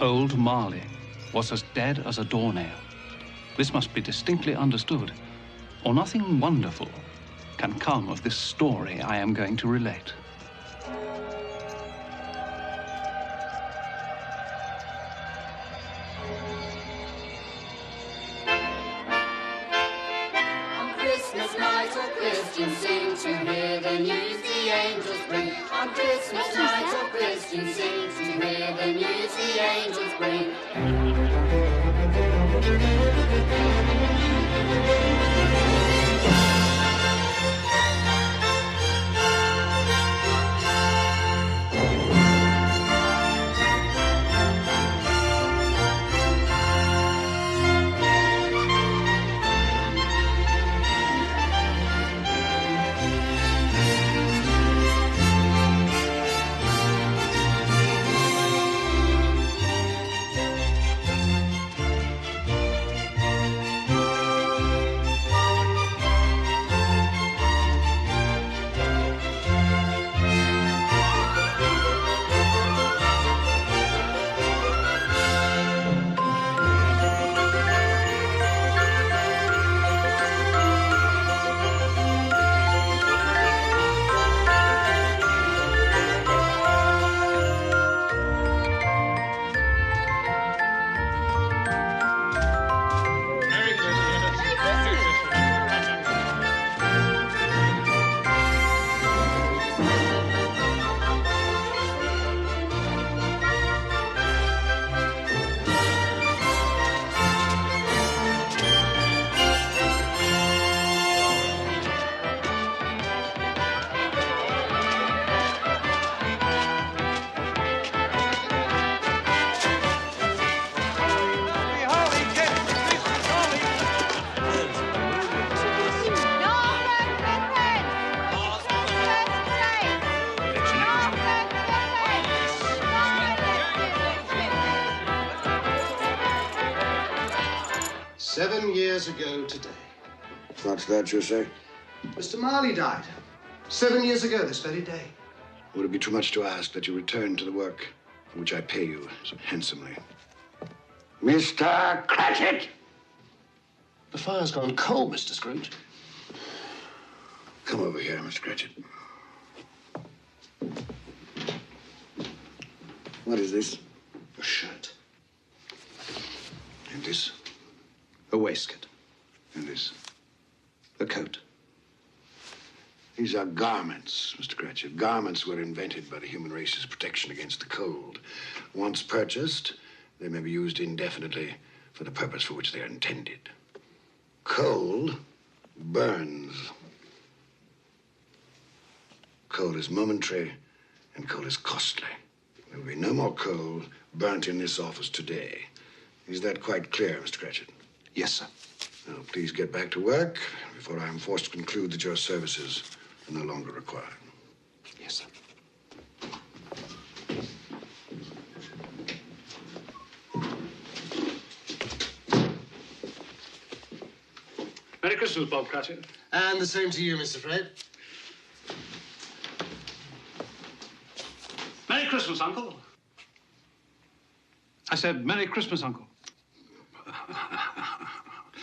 Old Marley was as dead as a doornail. This must be distinctly understood, or nothing wonderful can come of this story I am going to relate. Christmas night all Christians sing to hear the news the angels bring. On Christmas night all Christians sing to hear the news the angels bring. Years ago today. What's that you say? Mr. Marley died. 7 years ago this very day. Would it be too much to ask that you return to the work for which I pay you so handsomely? Mr. Cratchit! The fire's gone cold, Mr. Scrooge. Come over here, Mr. Cratchit. What is this? A shirt. And this? A waistcoat. And this? A coat. These are garments, Mr. Cratchit. Garments were invented by the human race's protection against the cold. Once purchased, they may be used indefinitely for the purpose for which they are intended. Coal burns. Coal is momentary, and coal is costly. There will be no more coal burnt in this office today. Is that quite clear, Mr. Cratchit? Yes, sir. Now, please get back to work before I am forced to conclude that your services are no longer required. Yes, sir. Merry Christmas, Bob Cratchit. And the same to you, Mr. Fred. Merry Christmas, Uncle. I said, Merry Christmas, Uncle.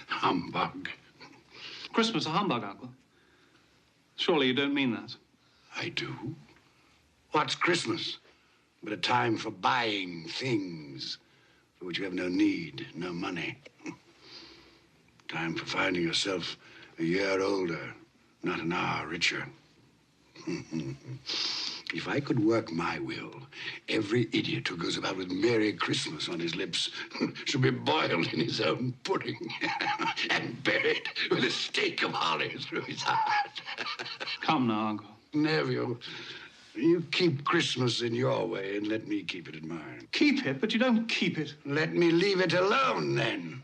Humbug. Christmas a humbug, Uncle? Surely you don't mean that. I do. What's Christmas but a time for buying things for which you have no need, no money? Time for finding yourself a year older, not an hour richer. If I could work my will, every idiot who goes about with Merry Christmas on his lips should be boiled in his own pudding and buried with a stake of holly through his heart. Come now, Uncle. Neville, you keep Christmas in your way and let me keep it in mine. Keep it, but you don't keep it. Let me leave it alone, then.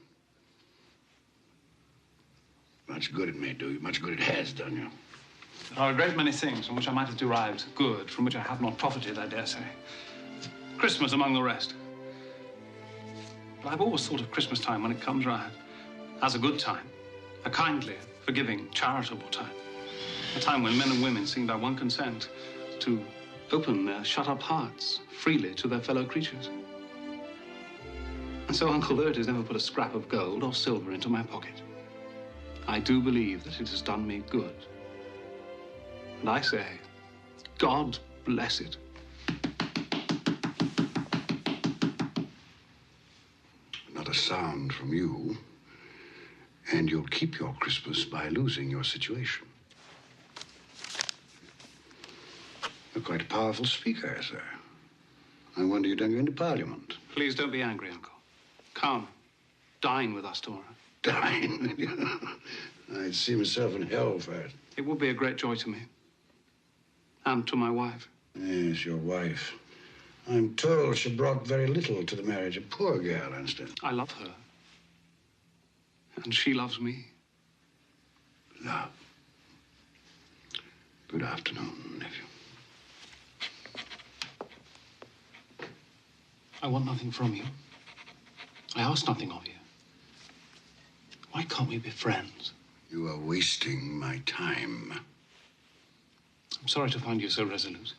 Much good it may do you, much good it has done you. There are a great many things from which I might have derived good, from which I have not profited, I dare say. Christmas among the rest. But I've always thought of Christmas time when it comes round as a good time, a kindly, forgiving, charitable time. A time when men and women seem by one consent to open their shut-up hearts freely to their fellow creatures. And so Uncle Lotus never put a scrap of gold or silver into my pocket. I do believe that it has done me good. And I say, God bless it. Not a sound from you, and you'll keep your Christmas by losing your situation. You're quite a powerful speaker, sir. I wonder you don't go into Parliament. Please don't be angry, Uncle. Come, dine with us tomorrow. Dine? I'd see myself in hell for it. It would be a great joy to me. And to my wife. Yes, your wife. I'm told she brought very little to the marriage. A poor girl, I understand. I love her. And she loves me. Love. Good afternoon, nephew. I want nothing from you. I ask nothing of you. Why can't we be friends? You are wasting my time. I'm sorry to find you so resolute.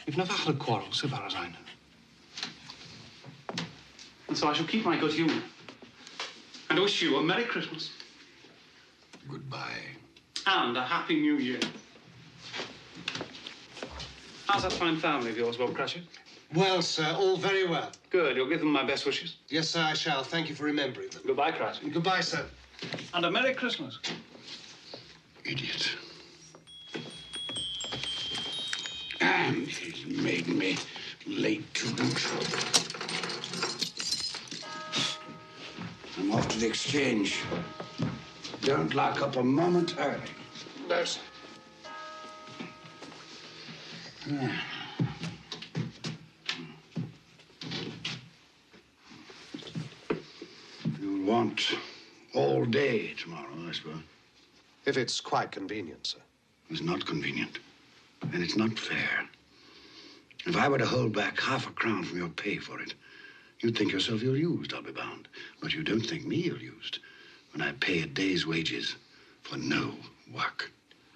We've never had a quarrel, so far as I know. And so I shall keep my good humor. And wish you a Merry Christmas. Goodbye. And a Happy New Year. How's that fine family of yours, Bob Cratchit? Well, sir, all very well. Good. You'll give them my best wishes. Yes, sir, I shall. Thank you for remembering them. Goodbye, Cratchit. Goodbye, sir. And a Merry Christmas. Idiot. And he's made me late to boot. I'm off to the exchange. Don't lock up a moment early. No, sir. You'll want all day tomorrow, I suppose. If it's quite convenient, sir. It's not convenient. And it's not fair. If I were to hold back half a crown from your pay for it, you'd think yourself ill-used, I'll be bound. But you don't think me ill-used when I pay a day's wages for no work.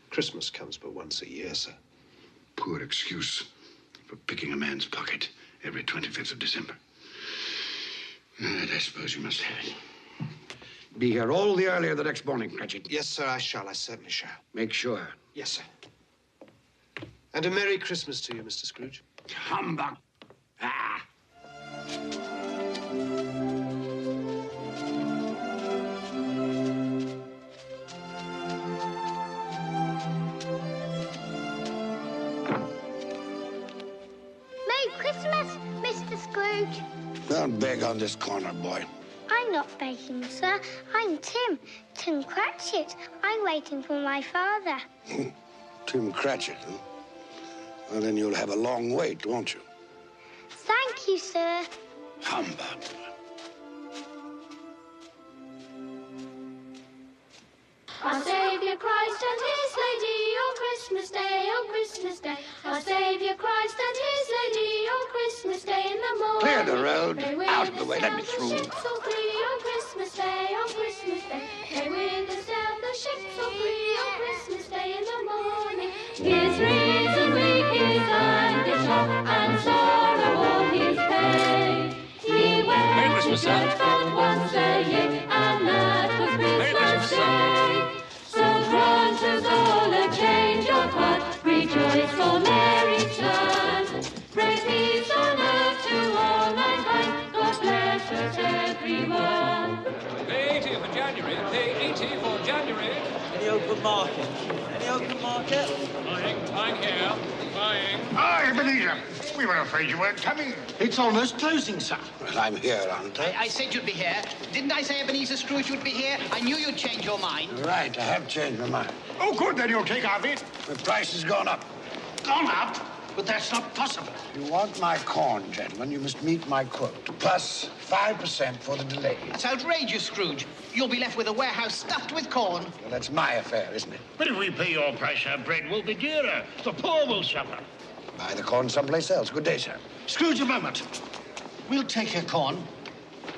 Christmas comes but once a year, sir. Poor excuse for picking a man's pocket every 25th of December. And I suppose you must have it. Be here all the earlier the next morning, Cratchit. Yes, sir, I shall. I certainly shall. Make sure. Yes, sir. And a Merry Christmas to you, Mr. Scrooge. Humbug. Ah. Merry Christmas, Mr. Scrooge. Don't beg on this corner, boy. I'm not begging, sir. I'm Tim Cratchit. I'm waiting for my father. Tim Cratchit, huh? Well, then you'll have a long wait, won't you? Thank you, sir. Humbug. Our Saviour Christ and His Lady, on Christmas Day, on Christmas Day. Our Saviour Christ and His Lady, on Christmas Day in the morning. Clear the road. They will Out of the way. Let me through. The ships all free on Christmas Day, on Christmas Day. They will sail the ships all free on Christmas Day in the morning. His reason weak is anguish of, and sorrow all His pain. He went to church but once a year, and that was Christmas Day. So grant us all a change of heart, rejoice for Mary's return. Bring peace on earth to all mankind, God bless us everyone. Pay 80 for January, pay 80 for January. Any open market? Any open market? Buying here, buying. Ah, Ebenezer, we were afraid you weren't coming. It's almost closing, sir. Well, I'm here, aren't I? I said you'd be here. Didn't I say Ebenezer Scrooge would be here? I knew you'd change your mind. Right, I have changed my mind. Oh, good, then you'll take our bit. The price has gone up. Gone up? But that's not possible. If you want my corn, gentlemen, you must meet my quote. Plus 5% for the delay. That's outrageous, Scrooge. You'll be left with a warehouse stuffed with corn. Well, that's my affair, isn't it? But if we pay your price, our bread will be dearer. The poor will suffer. Buy the corn someplace else. Good day, sir. Scrooge, a moment. We'll take your corn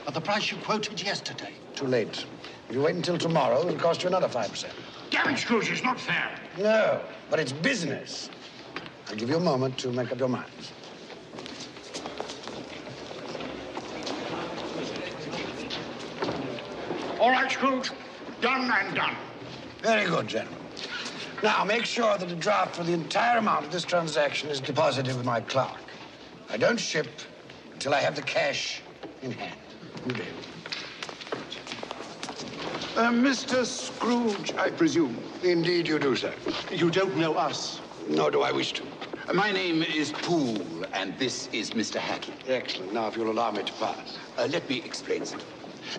at the price you quoted yesterday. Too late. If you wait until tomorrow, it'll cost you another 5%. Damn it, Scrooge, it's not fair. No, but it's business. I'll give you a moment to make up your minds. All right, Scrooge. Done and done. Very good, gentlemen. Now, make sure that a draft for the entire amount of this transaction is deposited with my clerk. I don't ship until I have the cash in hand. Good day. Mr. Scrooge, I presume. Indeed you do, sir. You don't know us. Nor do I wish to. My name is Poole, and this is Mr. Hackett. Excellent. Now, if you'll allow me to pass. Let me explain, sir.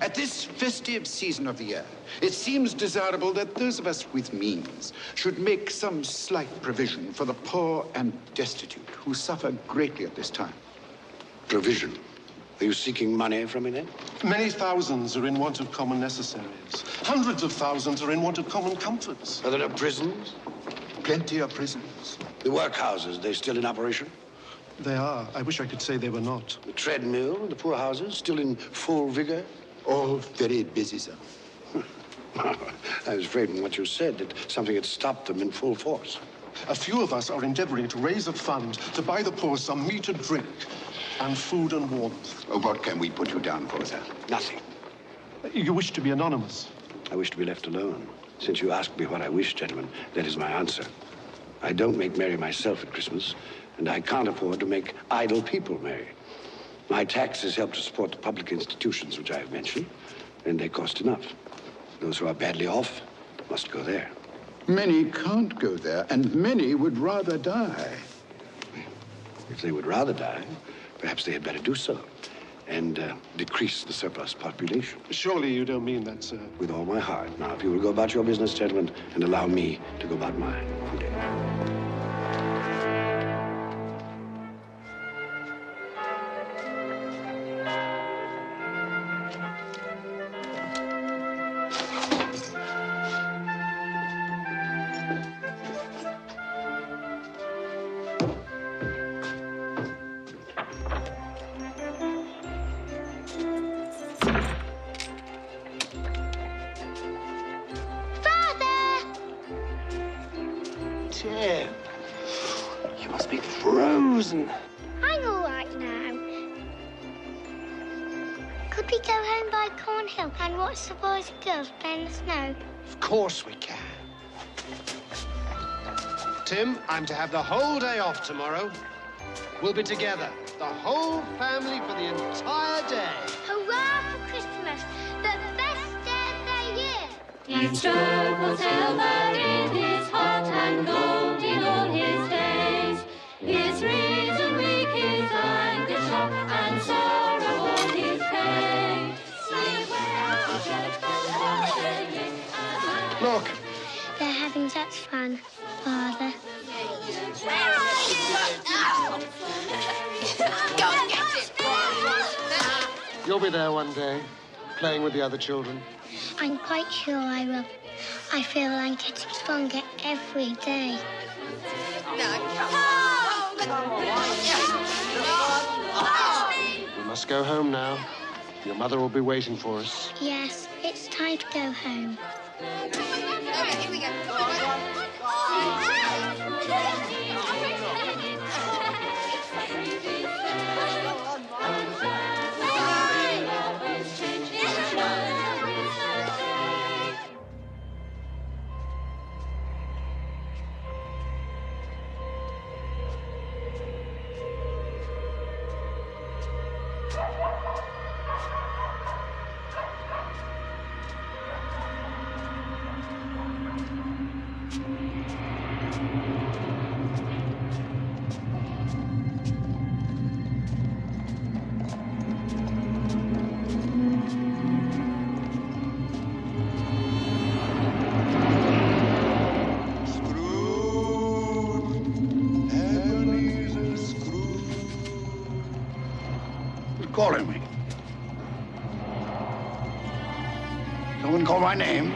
At this festive season of the year, it seems desirable that those of us with means should make some slight provision for the poor and destitute who suffer greatly at this time. Provision? Are you seeking money from me, then? Many thousands are in want of common necessaries. Hundreds of thousands are in want of common comforts. Are there no prisons? Plenty of prisons. The workhouses, they still in operation? They are. I wish I could say they were not. The treadmill, the poorhouses, still in full vigor? All very busy, sir. I was afraid from what you said that something had stopped them in full force. A few of us are endeavoring to raise a fund to buy the poor some meat and drink and food and warmth. What can we put you down for, sir? Nothing. You wish to be anonymous? I wish to be left alone. Since you asked me what I wish, gentlemen, that is my answer. I don't make merry myself at Christmas, and I can't afford to make idle people merry. My taxes help to support the public institutions which I have mentioned, and they cost enough. Those who are badly off must go there. Many can't go there, and many would rather die. If they would rather die, perhaps they had better do so, and decrease the surplus population. Surely you don't mean that, sir. With all my heart. Now, if you will go about your business, gentlemen, and allow me to go about mine. Good day. Tim, you must be frozen. I'm all right now. Could we go home by Cornhill and watch the boys and girls play in the snow? Of course we can. Tim, I'm to have the whole day off tomorrow. We'll be together, the whole family, for the entire day. Hurrah for Christmas, the best day of the year. Each stroke will tell that in his heart and gold in all his days. His reason weak, his anguish shock, and sorrow all his pain. Sing well to church bells are ringing, and Look, They're having such fun, Father. Where are you? Go and get it, boy. you'll be there one day, playing with the other children. I'm quite sure I will. I feel I'm getting stronger every day. We must go home now. Your mother will be waiting for us. Yes, it's time to go home. Okay, here we go. Calling me. Someone call my name.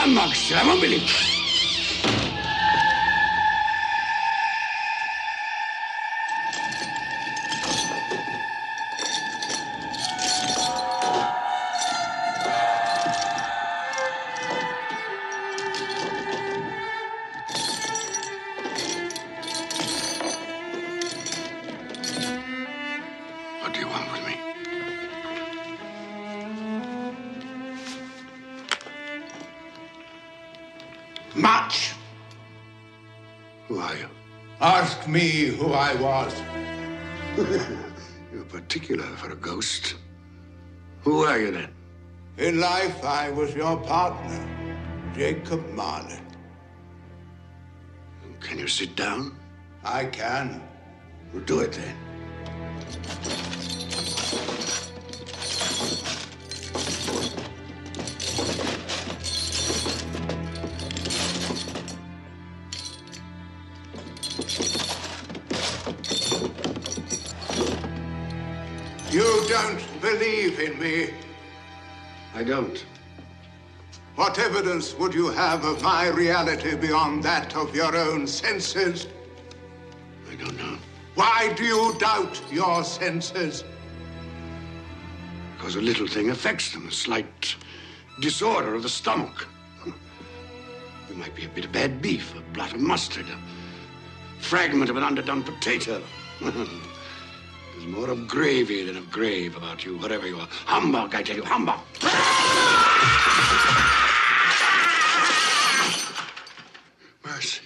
Humbug, sir. I won't believe it. What do you want with me? Much. Who are you? Ask me who I was. You're particular for a ghost. Who are you, then? In life, I was your partner, Jacob Marley. Can you sit down? I can. Well, do it, then. You don't believe in me. I don't. What evidence would you have of my reality beyond that of your own senses? I don't know. Why do you doubt your senses? Because a little thing affects them, a slight disorder of the stomach. There might be a bit of bad beef, a blot of mustard, a fragment of an underdone potato. There's more of gravy than of grave about you, whatever you are. Humbug, I tell you, humbug! Mercy.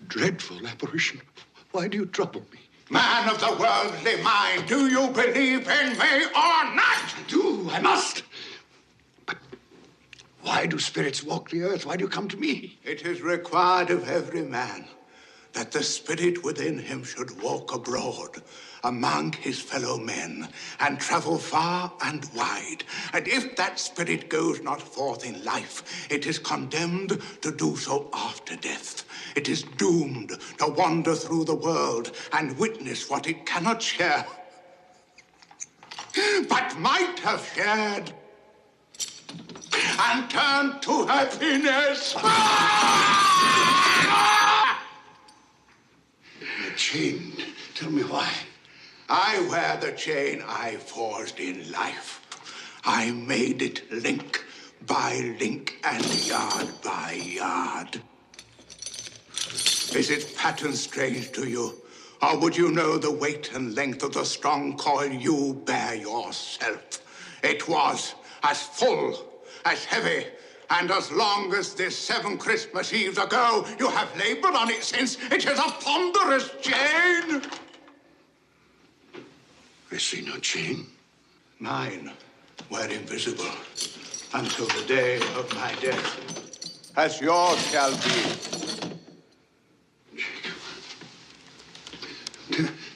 Dreadful apparition. Why do you trouble me? Man of the worldly mind, do you believe in me or not? I do, I must. But why do spirits walk the earth? Why do you come to me? It is required of every man that the spirit within him should walk abroad among his fellow men and travel far and wide. And if that spirit goes not forth in life, it is condemned to do so after death. It is doomed to wander through the world and witness what it cannot share, but might have shared, and turn to happiness. The chain. Tell me why. I wear the chain I forged in life. I made it link by link and yard by yard. Is its pattern strange to you? Or would you know the weight and length of the strong coil you bear yourself? It was as full, as heavy, and as long as this 7 Christmas Eves ago, you have labored on it since. It is a ponderous chain. I see no chain. Mine were invisible until the day of my death, as yours shall be.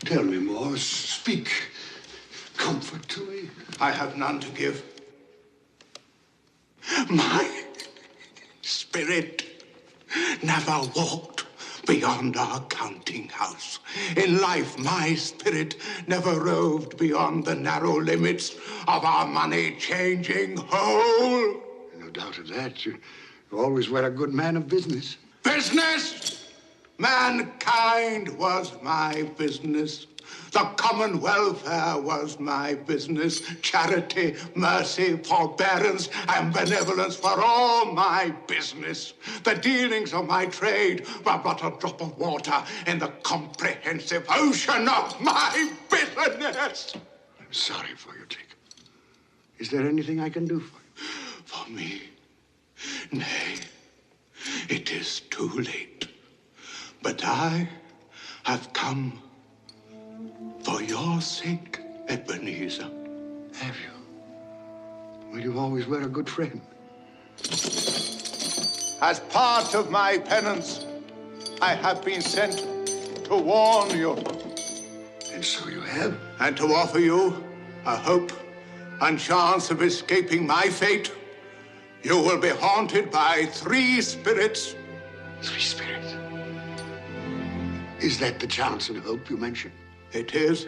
Tell me more. Speak comfort to me. I have none to give. My spirit never walked beyond our counting house. In life, my spirit never roved beyond the narrow limits of our money-changing hole. No doubt of that. You always were a good man of business. Business! Mankind was my business. The common welfare was my business. Charity, mercy, forbearance, and benevolence were all my business. The dealings of my trade were but a drop of water in the comprehensive ocean of my business. I'm sorry for you, Jacob. Is there anything I can do for you? For me? Nay, it is too late. But I have come for your sake, Ebenezer. Have you? Well, you always were a good friend. As part of my penance, I have been sent to warn you. And so you have? And to offer you a hope and chance of escaping my fate. You will be haunted by 3 spirits. 3 spirits? Is that the chance and hope you mentioned? It is.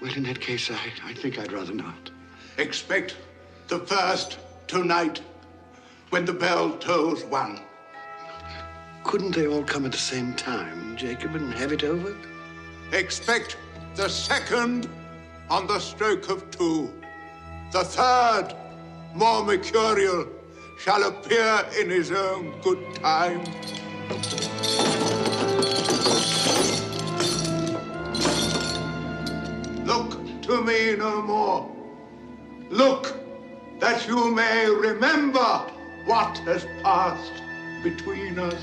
Well, in that case, I think I'd rather not. Expect the first tonight when the bell tolls 1. Couldn't they all come at the same time, Jacob, and have it over? Expect the 2nd on the stroke of 2. The 3rd, more mercurial, shall appear in his own good time. Look to me no more. Look, that you may remember what has passed between us.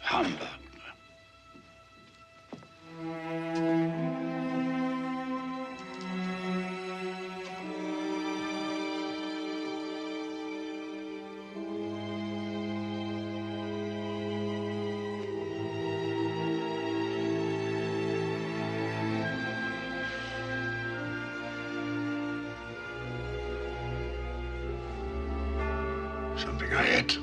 Humbug. Something I ate.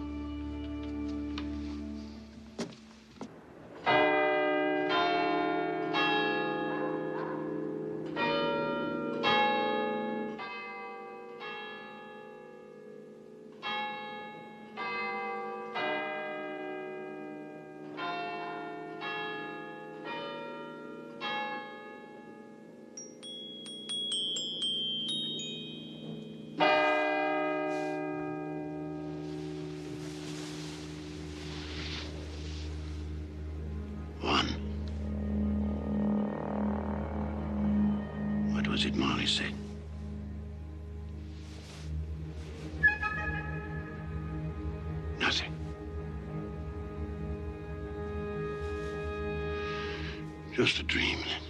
What was it Marley said? Nothing. Just a dream, then.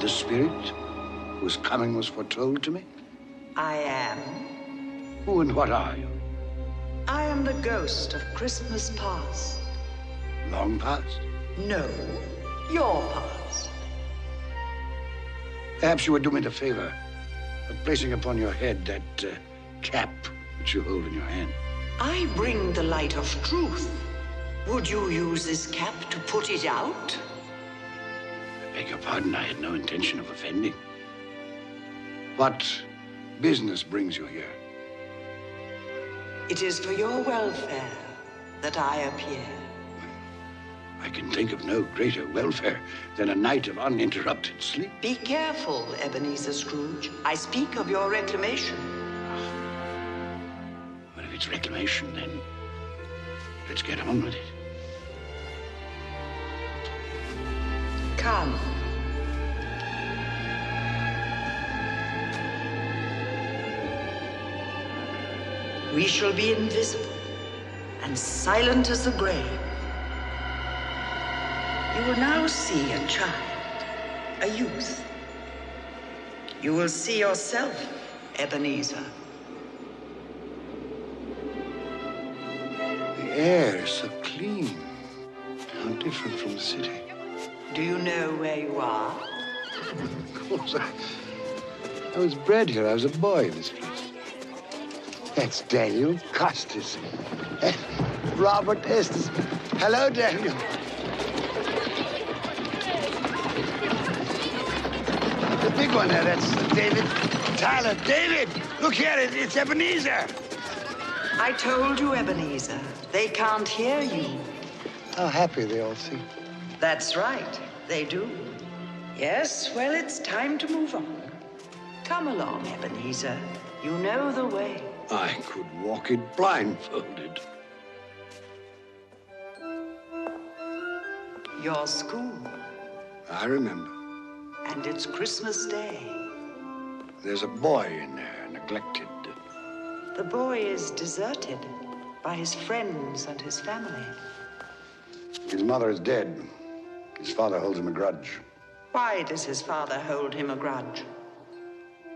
The spirit whose coming was foretold to me? I am. Who and what are you? I am the ghost of Christmas past. Long past? No, your past. Perhaps you would do me the favor of placing upon your head that cap which you hold in your hand. I bring the light of truth. Would you use this cap to put it out? I beg your pardon, I had no intention of offending. What business brings you here? It is for your welfare that I appear. I can think of no greater welfare than a night of uninterrupted sleep. Be careful, Ebenezer Scrooge. I speak of your reclamation. Well, if it's reclamation, then let's get on with it. Come. We shall be invisible and silent as the grave. You will now see a child, a youth. You will see yourself, Ebenezer. The air is so clean. How different from the city. Do you know where you are? Of course, I was bred here. I was a boy in this place. That's Daniel Costas. Robert Estes. Hello, Daniel. The big one there, that's David Tyler. David, look here, it's Ebenezer. I told you, Ebenezer. They can't hear you. How happy they all seem. That's right, they do. Yes, well, it's time to move on. Come along, Ebenezer. You know the way. I could walk it blindfolded. Your school. I remember. And it's Christmas Day. There's a boy in there, neglected. The boy is deserted by his friends and his family. His mother is dead. His father holds him a grudge. Why does his father hold him a grudge?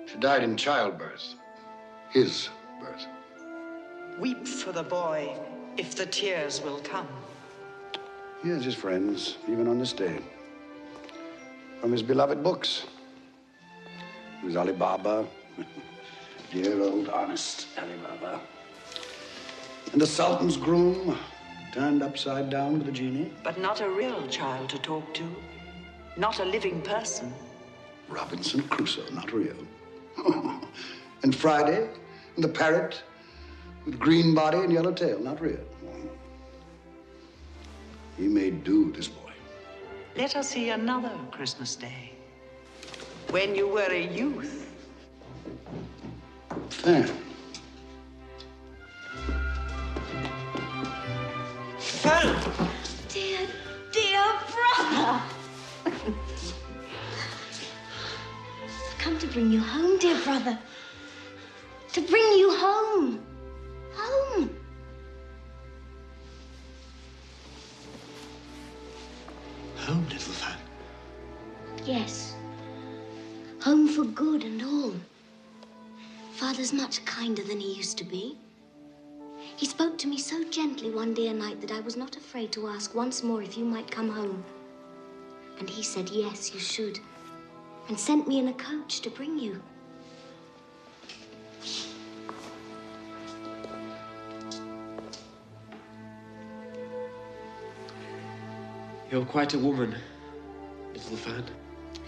She died in childbirth. His birth. Weep for the boy, if the tears will come. He has his friends, even on this day. From his beloved books. There's Ali Baba. Dear old honest Ali Baba. And the Sultan's groom, turned upside down with a genie. But not a real child to talk to. Not a living person. Robinson Crusoe, not real. And Friday, and the parrot with green body and yellow tail, not real. He made do, this boy. Let us see another Christmas Day. When you were a youth. Fan. Fan! Dear, dear brother. I've come to bring you home, dear brother. To bring you home. Home. Home, little fan. Yes. Home for good and all. Father's much kinder than he used to be. He spoke to me so gently one dear night that I was not afraid to ask once more if you might come home. And he said, yes, you should. And sent me in a coach to bring you. You're quite a woman, little fan.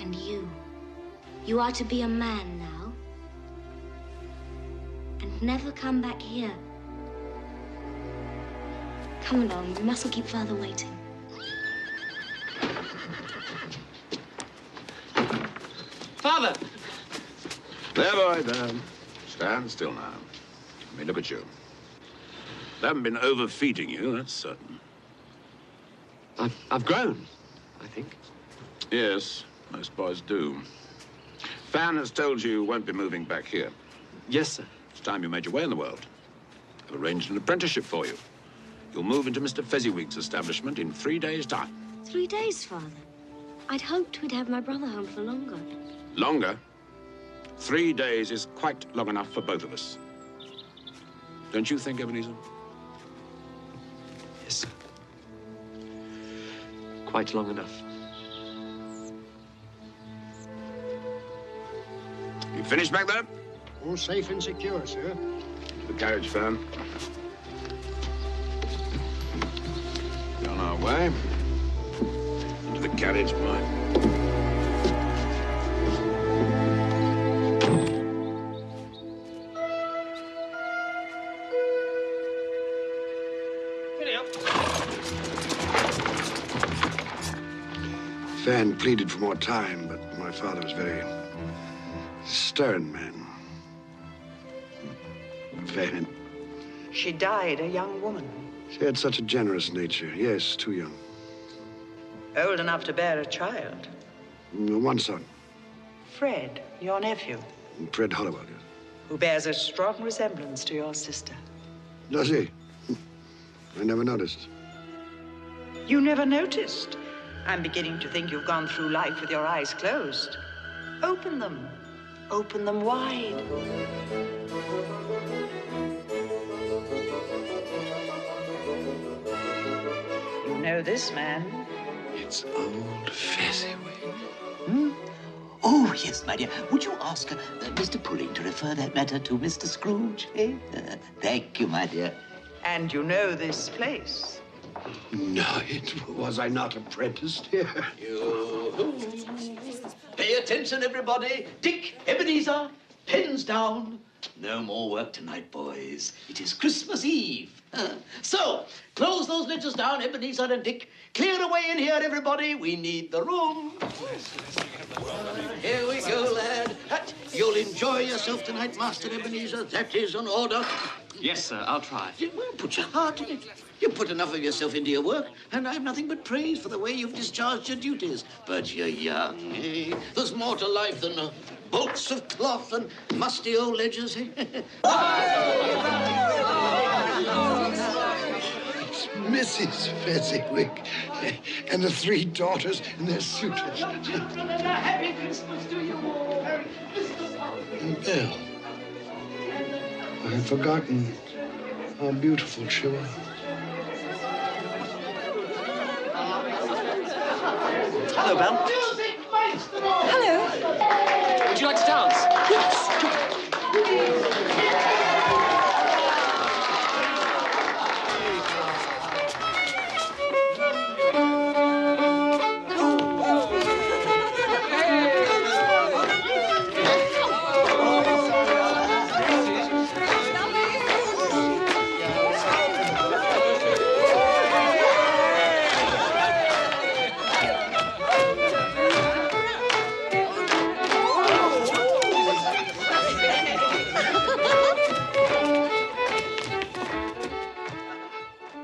And you. You are to be a man now. And never come back here. Come along, we mustn't keep Father waiting. Father! There, boy, there. Stand still now. Let me look at you. They haven't been overfeeding you, that's certain. I've grown, I think. Yes, most boys do. Fan has told you won't be moving back here. Yes, sir. It's time you made your way in the world. I've arranged an apprenticeship for you. You'll move into Mr. Fezziwig's establishment in 3 days' time. 3 days, Father. I'd hoped we'd have my brother home for longer. Longer? 3 days is quite long enough for both of us. Don't you think, Ebenezer? Yes, sir. Quite long enough. You finished back there? All safe and secure, sir. Into the carriage, Fan. On our way. Into the carriage, boy. Fan pleaded for more time, but my father was very stern man. Fan. She died a young woman. She had such a generous nature. Yes, too young. Old enough to bear a child. One son. Fred, your nephew, Fred Hollowell, yes. who bears a strong resemblance to your sister. Does he? I never noticed. You never noticed? I'm beginning to think you've gone through life with your eyes closed. Open them. Open them wide. You know this man? It's old Fezziwig. Hmm? Oh, yes, my dear. Would you ask Mr. Pulling to refer that matter to Mr. Scrooge? Eh? Thank you, my dear. And you know this place? No, was I not apprenticed here? Pay attention, everybody. Dick, Ebenezer, pens down. No more work tonight, boys. It is Christmas Eve. So, close those letters down, Ebenezer and Dick. Clear away in here, everybody. We need the room. Here we go, lad. You'll enjoy yourself tonight, Master Ebenezer. That is an order. Yes, sir, I'll try. Well, put your heart in it. You put enough of yourself into your work, and I have nothing but praise for the way you've discharged your duties. But you're young, eh? There's more to life than bolts of cloth and musty old ledgers, eh? It's Mrs. Fezziwig and the 3 daughters and their suitors. Happy Christmas to you all. And Belle. I had forgotten how beautiful she was. Hello, Belle. Hello. Would you like to dance? Yes.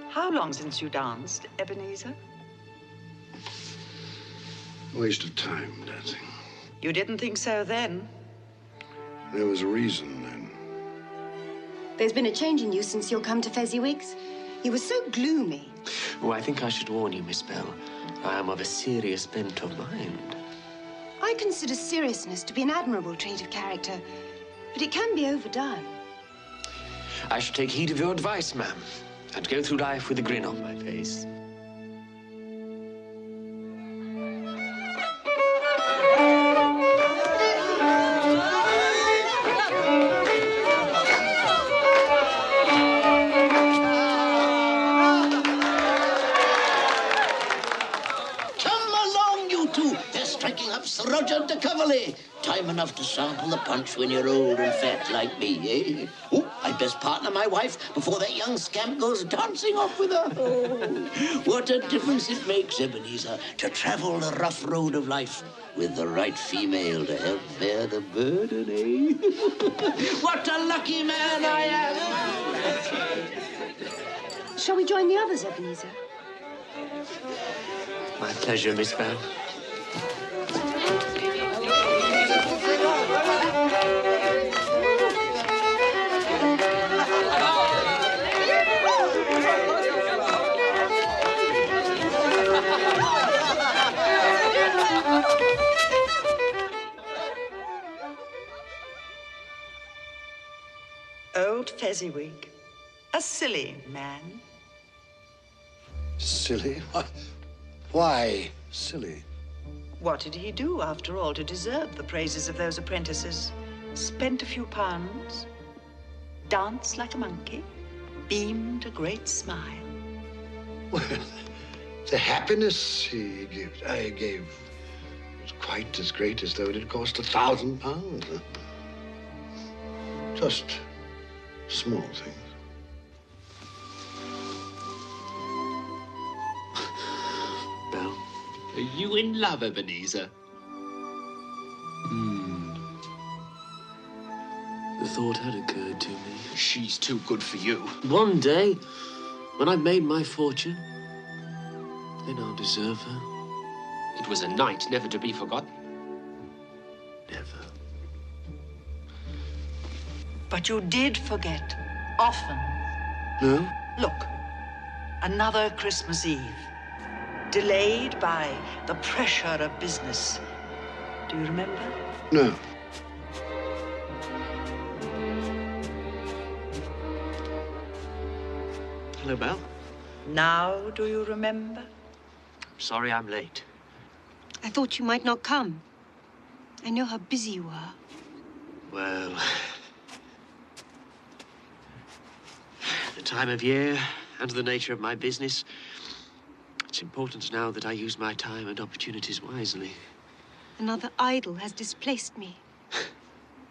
How long since you danced, Ebenezer? Waste of time, dancing. You didn't think so then? There was a reason then. There's been a change in you since your come to Fezziwig's. You were so gloomy. Oh, I think I should warn you, Miss Bell. I am of a serious bent of mind. I consider seriousness to be an admirable trait of character, but it can be overdone. I should take heed of your advice, ma'am, and go through life with a grin on my face. Roger de Coverley. Time enough to sample the punch when you're old and fat like me, eh? Oh, I'd best partner my wife before that young scamp goes dancing off with her. Oh, what a difference it makes, Ebenezer, to travel the rough road of life with the right female to help bear the burden, eh? What a lucky man I am! Shall we join the others, Ebenezer? My pleasure, Miss Bell. Old Fezziwig, a silly man. Silly? Why silly? What did he do, after all, to deserve the praises of those apprentices? Spent a few pounds, danced like a monkey, beamed a great smile. Well, the happiness he gave was quite as great as though it had cost £1,000. Just small things. Belle? Are you in love, Ebenezer? The thought had occurred to me. She's too good for you. One day, when I've made my fortune, then I'll deserve her. It was a night never to be forgotten. Never. But you did forget, often. No? Look, another Christmas Eve, delayed by the pressure of business. Do you remember? No. Hello, Belle. Now do you remember? Sorry I'm late. I thought you might not come. I know how busy you are. Well, the time of year and the nature of my business, it's important now that I use my time and opportunities wisely. Another idol has displaced me.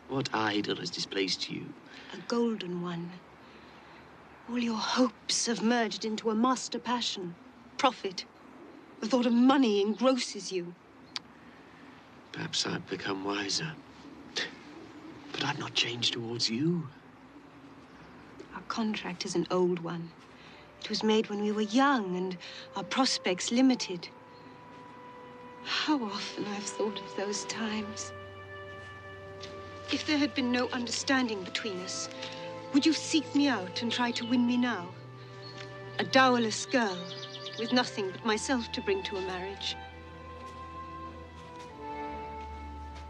What idol has displaced you? A golden one. All your hopes have merged into a master passion. Profit. The thought of money engrosses you. Perhaps I've become wiser. But I've not changed towards you. Our contract is an old one. It was made when we were young and our prospects limited. How often I've thought of those times. If there had been no understanding between us, would you seek me out and try to win me now? A dowerless girl with nothing but myself to bring to a marriage.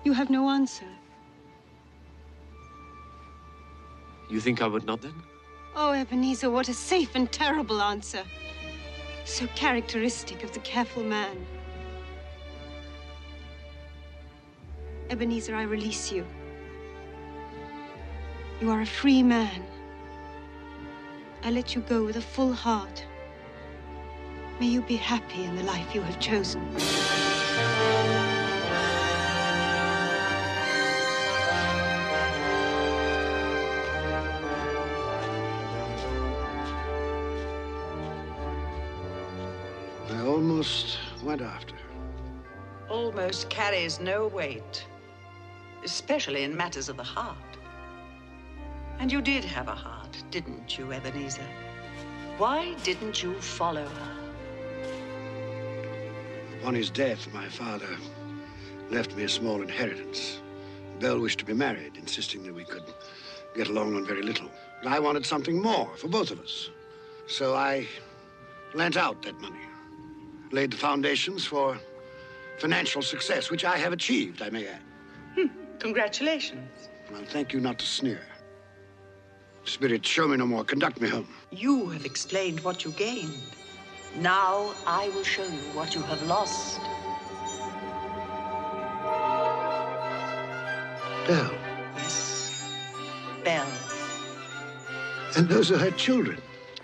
You have no answer. You think I would not, then? Oh, Ebenezer, what a safe and terrible answer. So characteristic of the careful man. Ebenezer, I release you. You are a free man. I let you go with a full heart. May you be happy in the life you have chosen. I almost went after her. Almost carries no weight, especially in matters of the heart. And you did have a heart, didn't you, Ebenezer? Why didn't you follow her? Upon his death, my father left me a small inheritance. Belle wished to be married, insisting that we could get along on very little. But I wanted something more for both of us. So I lent out that money, laid the foundations for financial success, which I have achieved, I may add. Congratulations. Well, thank you not to sneer. Spirit, show me no more. Conduct me home. You have explained what you gained. Now I will show you what you have lost. Belle. Yes, Belle. And those are her children.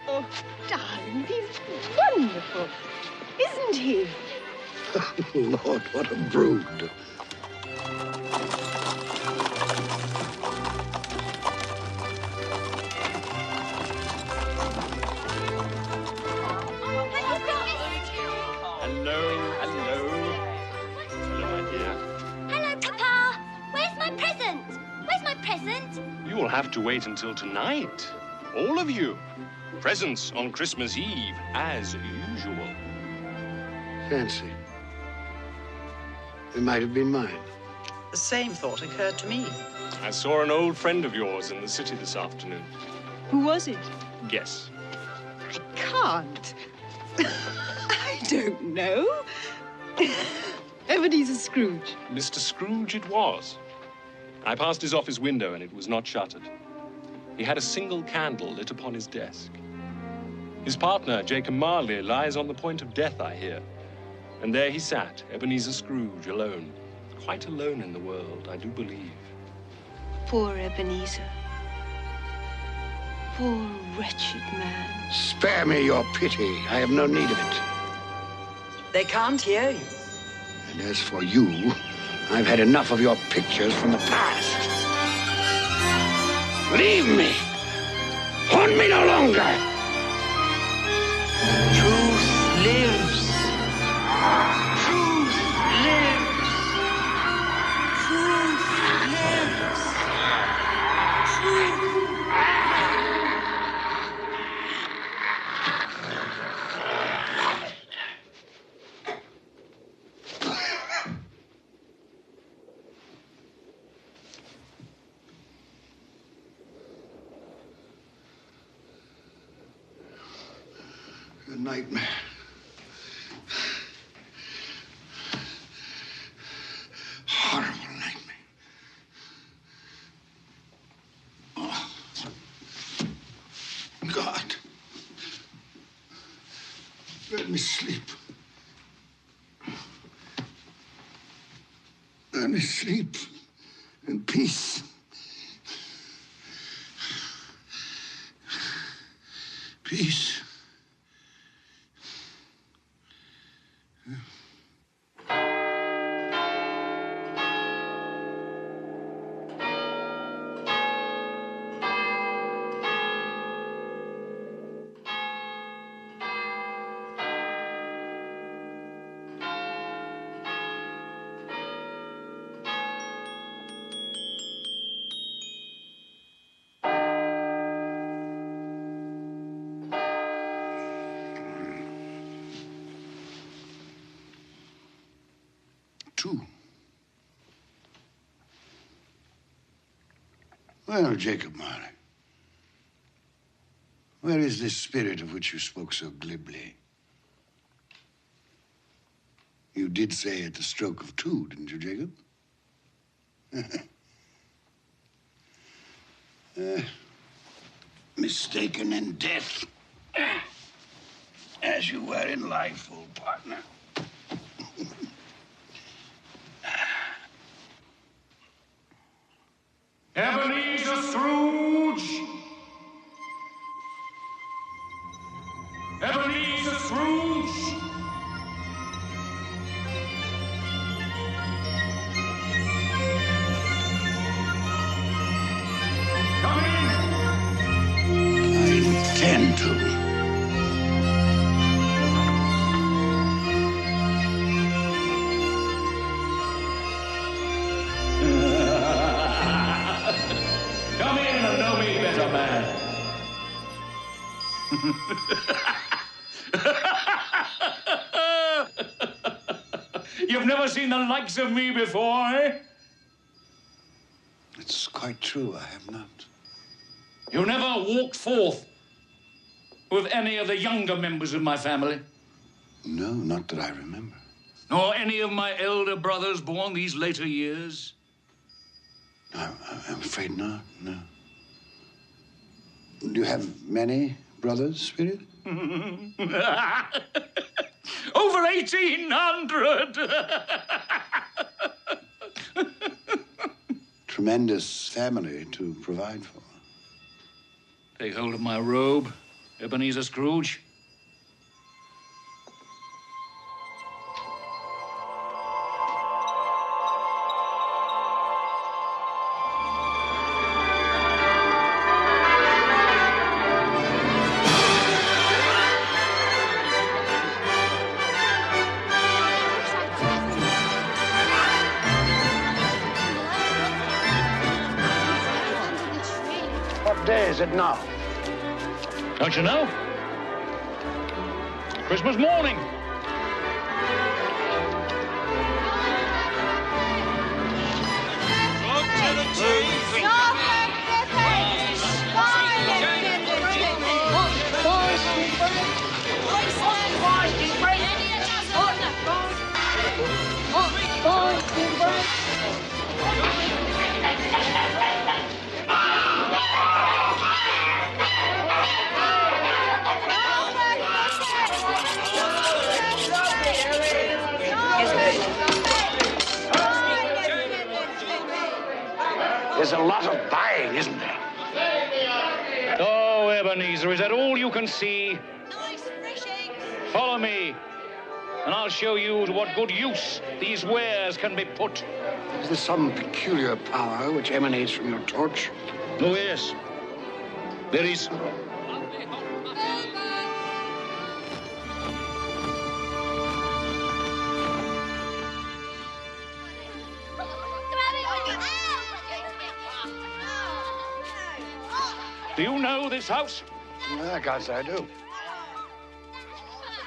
Oh, darling, he's wonderful, isn't he? Oh, Lord, what a brood. You will have to wait until tonight. All of you. Presents on Christmas Eve, as usual. Fancy. It might have been mine. The same thought occurred to me. I saw an old friend of yours in the city this afternoon. Who was it? Guess. I can't. I don't know. Ebenezer Scrooge. Mr. Scrooge it was. I passed his office window and it was not shuttered. He had a single candle lit upon his desk. His partner, Jacob Marley, lies on the point of death, I hear. And there he sat, Ebenezer Scrooge, alone. Quite alone in the world, I do believe. Poor Ebenezer. Poor wretched man. Spare me your pity. I have no need of it. They can't hear you. And as for you, I've had enough of your pictures from the past. Leave me. Haunt me no longer. Truth lives. Truth lives. Truth lives. Truth. A nightmare. Horrible nightmare. Oh. God. Let me sleep. Let me sleep in peace. Peace. too. Well, Jacob Marley, where is this spirit of which you spoke so glibly? You did say at the stroke of two, didn't you, Jacob? Mistaken in death, as you were in life, old partner. Ebenezer Scrooge! Ebenezer Scrooge! Come in! I intend to. Come in and know me better, man. You've never seen the likes of me before, eh? It's quite true, I have not. You never walked forth with any of the younger members of my family? No, not that I remember. Nor any of my elder brothers born these later years? I'm afraid not, no. Do you have many brothers, Spirit? Over 1,800! Tremendous family to provide for. Take hold of my robe, Ebenezer Scrooge. What day is it now? Don't you know? Christmas morning. There's a lot of buying, isn't there? Oh, Ebenezer, is that all you can see? Follow me, and I'll show you to what good use these wares can be put. Is there some peculiar power which emanates from your torch? Oh, yes. There is. Do you know this house? I can't say I do.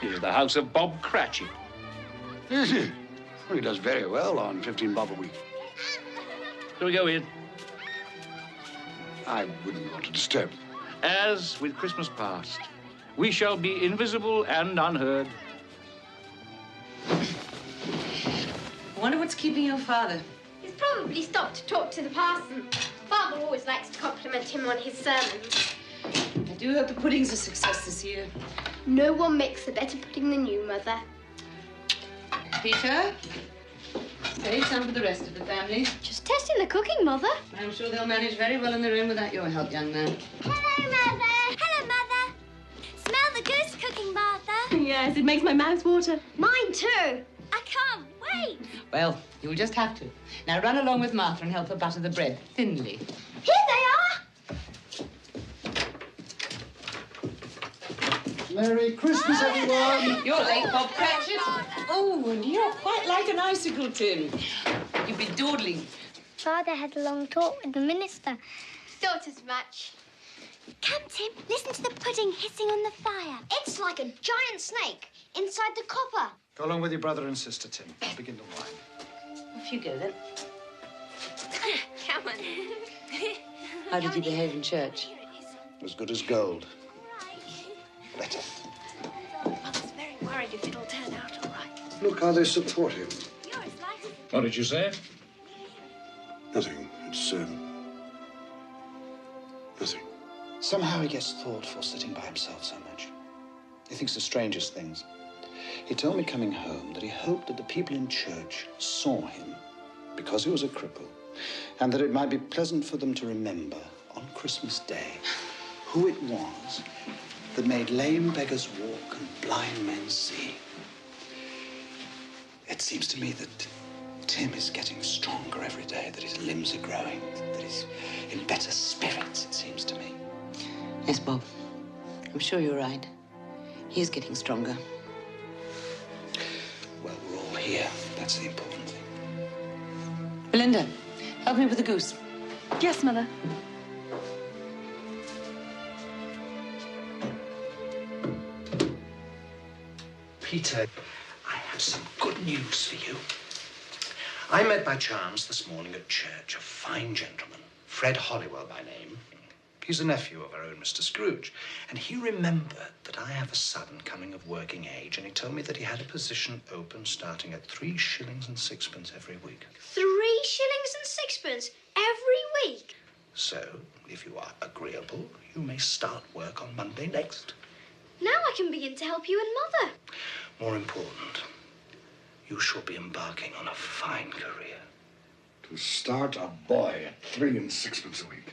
It is the house of Bob Cratchit. Is he? Well, he does very well on 15 bob a week. Shall we go in? I wouldn't want to disturb you. As with Christmas past, we shall be invisible and unheard. I wonder what's keeping your father. He's probably stopped to talk to the parson. Father always likes to compliment him on his sermons. I do hope the pudding's a success this year. No one makes a better pudding than you, Mother. Peter, save some for the rest of the family. Just testing the cooking, Mother. I'm sure they'll manage very well on their own without your help, young man. Hello, Mother. Hello, Mother. Smell the goose cooking, Martha. Yes, it makes my mouth water. Mine too. I can't wait. Well, you'll just have to. Now run along with Martha and help her butter the bread thinly. Here they are. Merry Christmas, everyone. You're late, Bob Cratchit. Oh, and you're quite like an icicle, Tim. You've been dawdling. Father had a long talk with the minister. Thought as much. Come, Tim, listen to the pudding hissing on the fire. It's like a giant snake inside the copper. Go along with your brother and sister, Tim. I'll begin the wine. Off you go, then. Come on. How did you behave in church? As good as gold. Better. Mother's very worried if it'll turn out all right. Look how they support him. You're as light as... What did you say? Nothing. It's, nothing. Somehow he gets thoughtful sitting by himself so much. He thinks the strangest things. He told me coming home that he hoped that the people in church saw him because he was a cripple, and that it might be pleasant for them to remember on Christmas Day who it was that made lame beggars walk and blind men see. It seems to me that Tim is getting stronger every day, that his limbs are growing, that he's in better spirits, it seems to me. Yes, Bob. I'm sure you're right. He is getting stronger. Well, we're all here. That's the important thing. Belinda, help me with the goose. Yes, Mother. Peter, I have some good news for you. I met by chance this morning at church a fine gentleman, Fred Hollywell by name. He's a nephew of our own Mr. Scrooge, and he remembered that I have a son coming of working age, and he told me that he had a position open starting at 3 shillings and 6pence every week. 3 shillings and 6pence every week? So, if you are agreeable, you may start work on Monday next. Now I can begin to help you and Mother. More important, you shall be embarking on a fine career. To start a boy at 3 and 6pence a week.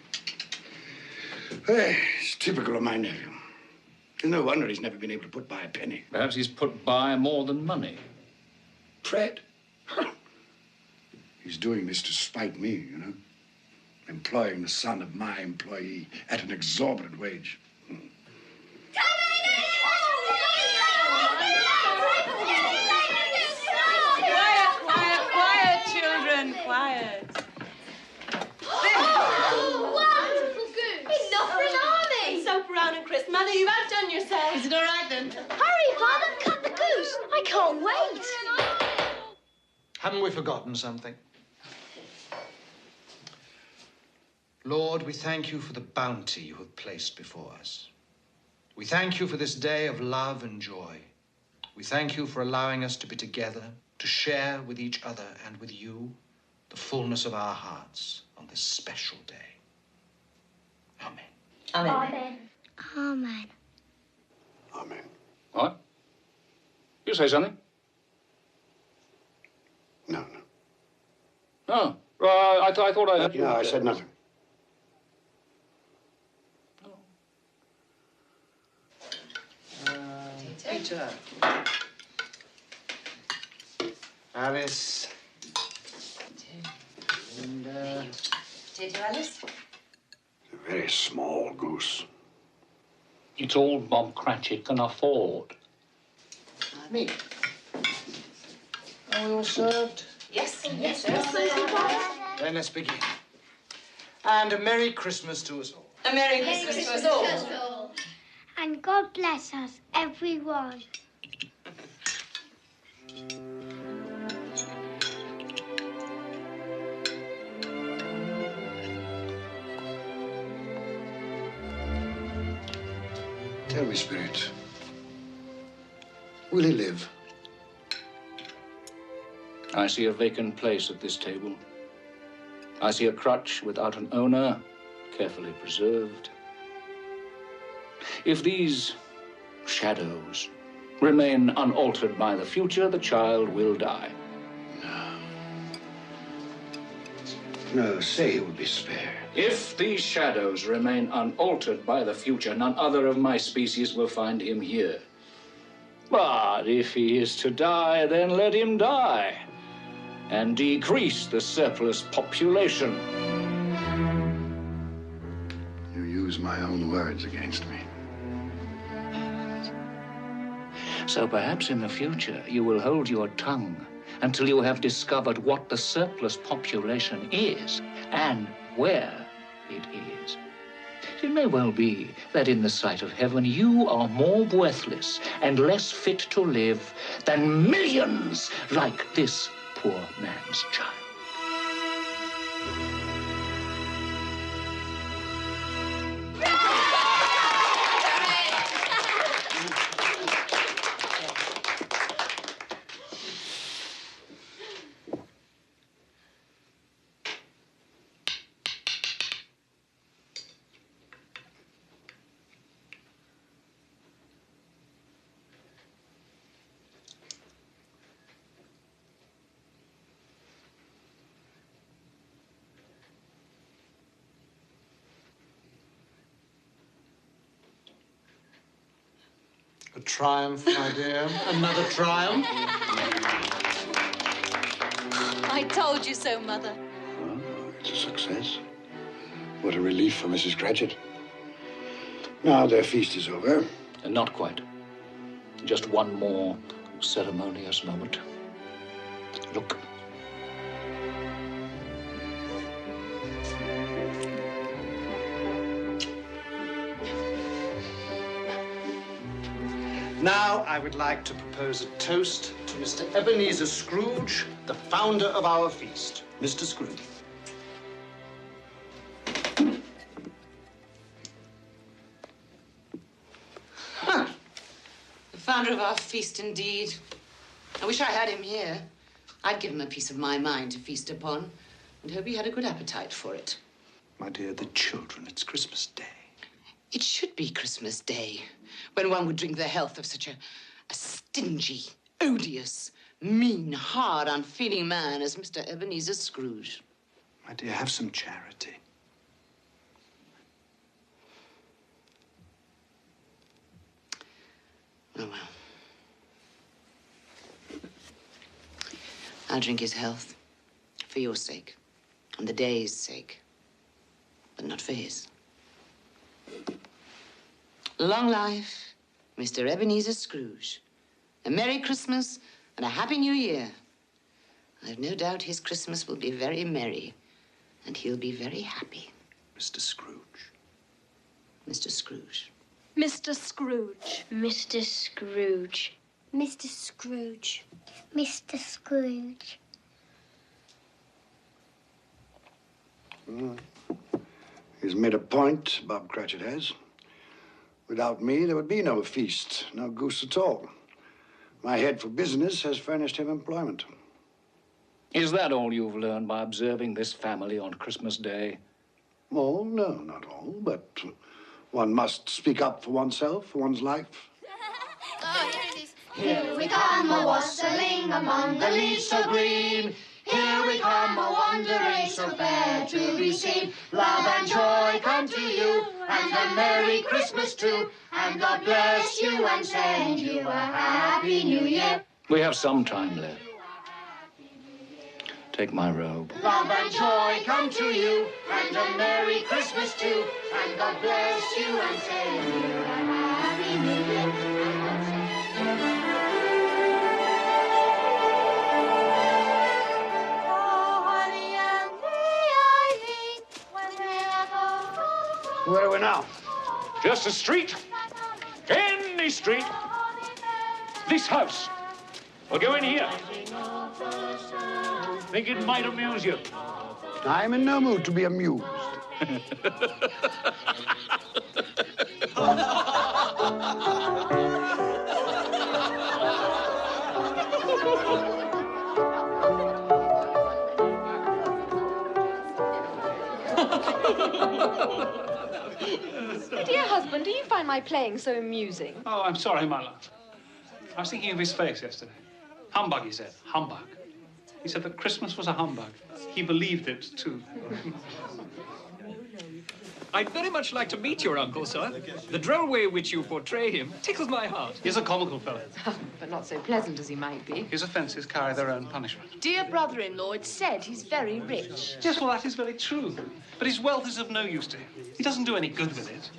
Hey, it's typical of my nephew. No wonder he's never been able to put by a penny. Perhaps he's put by more than money. Fred? He's doing this to spite me, you know. Employing the son of my employee at an exorbitant wage. Quiet, children, quiet. Wonderful goose. Enough for an army. Soap around and Chris. Mother, you've outdone yourself. Is it all right, then? Hurry, Father, cut the goose. I can't wait. Haven't we forgotten something? Lord, we thank you for the bounty you have placed before us. We thank you for this day of love and joy. We thank you for allowing us to be together, to share with each other and with you the fullness of our hearts on this special day. Amen. Amen. Amen. Amen. What? You say something? No. Oh, I thought I heard you. No, I said nothing. Peter. Alice. Linda. Potato, Alice? A very small goose. It's all Bob Cratchit can afford. Me. Are we all served? Yes. Yes. Then let's begin. And a Merry Christmas to us all. A Merry Christmas to us all. And God bless us, everyone. Tell me, Spirit, will he live? I see a vacant place at this table. I see a crutch without an owner, carefully preserved. If these shadows remain unaltered by the future, the child will die. No, say he will be spared. If these shadows remain unaltered by the future, none other of my species will find him here. But if he is to die, then let him die, and decrease the surplus population. You use my own words against me. So perhaps in the future you will hold your tongue until you have discovered what the surplus population is and where it is. It may well be that in the sight of heaven you are more worthless and less fit to live than millions like this poor man's child. A triumph, my dear. Another triumph. I told you so, Mother. It's a success. What a relief for Mrs. Cratchit. Now their feast is over. Not quite. Just one more ceremonious moment. Look. Now, I would like to propose a toast to Mr. Ebenezer Scrooge, the founder of our feast. Mr. Scrooge. Huh. The founder of our feast, indeed. I wish I had him here. I'd give him a piece of my mind to feast upon, and hope he had a good appetite for it. My dear, the children, it's Christmas Day. It should be Christmas Day, when one would drink the health of such a stingy, odious, mean, hard, unfeeling man as Mr. Ebenezer Scrooge. My dear, have some charity. Oh, well. I'll drink his health, for your sake, and the day's sake, but not for his. Long life, Mr. Ebenezer Scrooge. A Merry Christmas and a Happy New Year. I've no doubt his Christmas will be very merry, and he'll be very happy. Mr. Scrooge. Mr. Scrooge. Mr. Scrooge. Mr. Scrooge. Mr. Scrooge. Mr. Scrooge. He's made a point, Bob Cratchit has. Without me, there would be no feast, no goose at all. My head for business has furnished him employment. Is that all you've learned by observing this family on Christmas Day? All? No, not all, but one must speak up for oneself, for one's life. Oh, here it is. Here we come, a-wassailing among the leaves so green. Here we come, a-wandering so fair to be seen. Love and joy come to you, and a Merry Christmas too. And God bless you and send you a Happy New Year. We have some time left. Take my robe. Love and joy come to you, and a Merry Christmas too. And God bless you and send you a Happy New Year. Where are we now? Just a street. Any street. This house. We'll go in here. Think it might amuse you. I'm in no mood to be amused. Dear husband, do you find my playing so amusing? Oh, I'm sorry, my love. I was thinking of his face yesterday. Humbug, he said. Humbug. He said that Christmas was a humbug. He believed it, too. I'd very much like to meet your uncle, sir. The droll way in which you portray him tickles my heart. He's a comical fellow. But not so pleasant as he might be. His offences carry their own punishment. Dear brother-in-law, it's said he's very rich. Yes, well, that is very true. But his wealth is of no use to him. He doesn't do any good with it.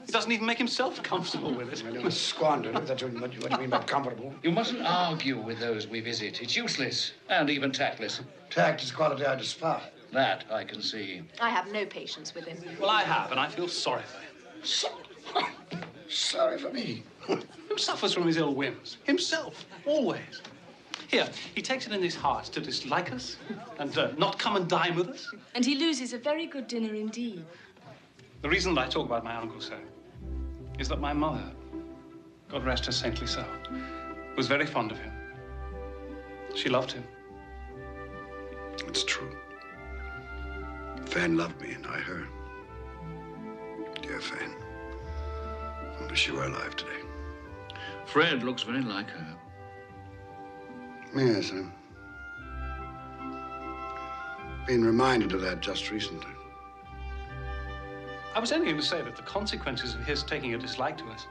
He doesn't even make himself comfortable with it. You must squander it. That's what you mean by comfortable. You mustn't argue with those we visit. It's useless and even tactless. Tact is a quality I despise. That I can see. I have no patience with him. Well, I have, and I feel sorry for him. Sorry for me. Who suffers from his ill whims? Himself, always. Here, he takes it in his heart to dislike us and not come and dine with us. And he loses a very good dinner indeed. The reason that I talk about my uncle so is that my mother, God rest her saintly soul, was very fond of him. She loved him. It's true. Fan loved me, and I her. Dear Fan. I wish she were alive today. Fred looks very like her. Yes, I've been reminded of that just recently. I was only going to say that the consequences of his taking a dislike to us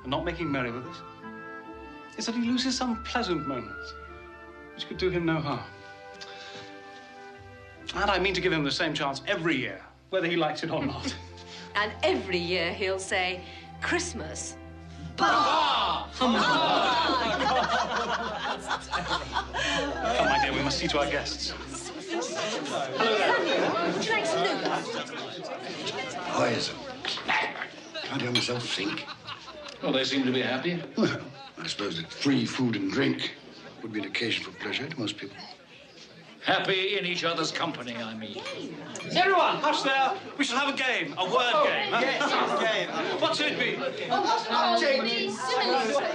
and not making merry with us is that he loses some pleasant moments which could do him no harm. And I mean to give him the same chance every year, whether he likes it or not. And every year he'll say, Christmas. Bah! Come, my dear, we must see to our guests. Hello. Would you like some nougat? Boys, can't help myself think. Well, they seem to be happy. Well, I suppose that free food and drink would be an occasion for pleasure to most people. Happy in each other's company, I mean. Everyone, hush there. We shall have a game, a word game. Yes, game. What should it be?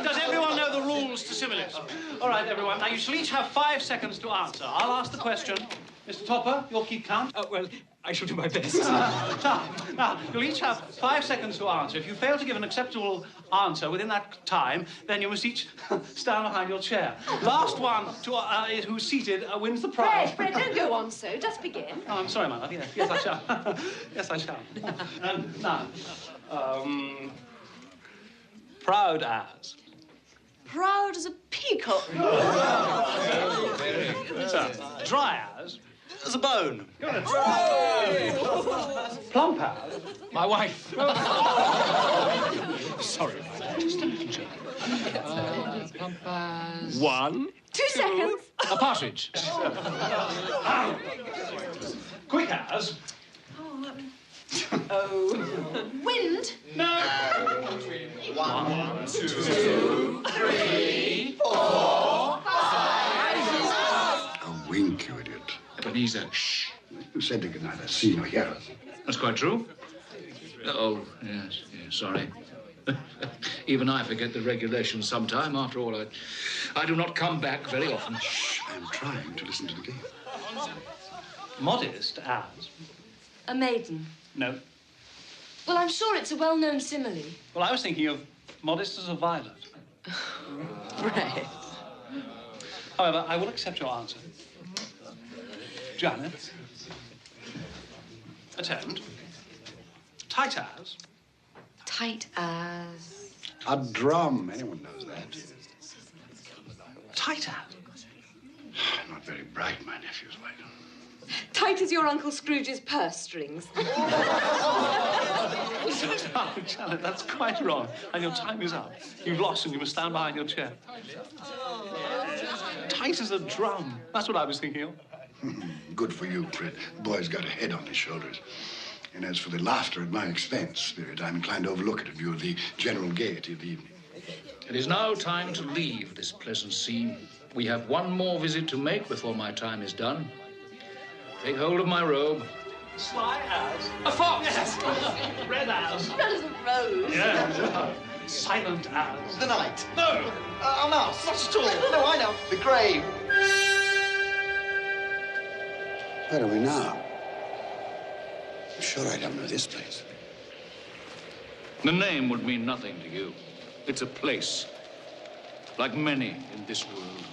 Does everyone know the rules to similes? All right, everyone. Now, you shall each have 5 seconds to answer. I'll ask the question. Mr. Topper, you'll keep count. Well, I shall do my best. Now, you'll each have 5 seconds to answer. If you fail to give an acceptable answer within that time, then you must each stand behind your chair. Last one to, who's seated wins the prize. Fred, don't go on so. Just begin. Oh, I'm sorry, my love. Yes, I shall. Yes, I shall. And now, proud as. Proud as a peacock. Dry as. As a bone. Good. Plump as. My wife. Sorry, just a little joke. Plump as... 1. 2 seconds. A partridge. Quick as. Wind. No. 1, 2, 3, 4, 5. A wink, you idiot. Ebenezer, shh. You said they could neither see nor hear us. That's quite true. Oh, yes, sorry. Even I forget the regulations sometime. After all, I do not come back very often. Shh, I'm trying to listen to the game. Modest as. A maiden. No. Well, I'm sure it's a well-known simile. Well, I was thinking of modest as a violet. Right. However, I will accept your answer. Janet. Attend. Tight as. Tight as... A drum. Anyone knows that. Tight as. Not very bright, my nephew's like. Tight as your Uncle Scrooge's purse strings. Oh, Janet, that's quite wrong. And your time is up. You've lost and you must stand behind your chair. Tight as a drum. That's what I was thinking of. Good for you, Fred. The boy's got a head on his shoulders. And as for the laughter at my expense, Spirit, I'm inclined to overlook it in view of the general gaiety of the evening. It is now time to leave this pleasant scene. We have one more visit to make before my time is done. Take hold of my robe. Sly as. A fox! Yes. Red as. Red as a rose. Yeah. Silent as. The night. No. A mouse. Not at all. No, I know. The grave. Where are we now? I'm sure I don't know this place. The name would mean nothing to you. It's a place, like many in this world.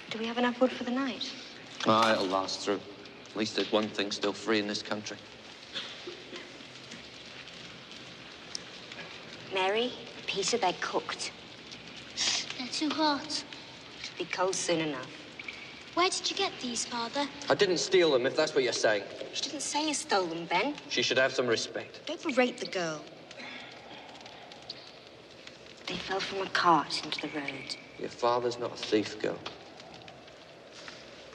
Do we have enough wood for the night? Ah, it'll last through. At least there's one thing still free in this country. Mary, Peter, they're cooked. They're too hot. It'll be cold soon enough. Where did you get these, Father? I didn't steal them, if that's what you're saying. You didn't say you stole them, Ben. She should have some respect. Don't berate the girl. They fell from a cart into the road. Your father's not a thief, girl.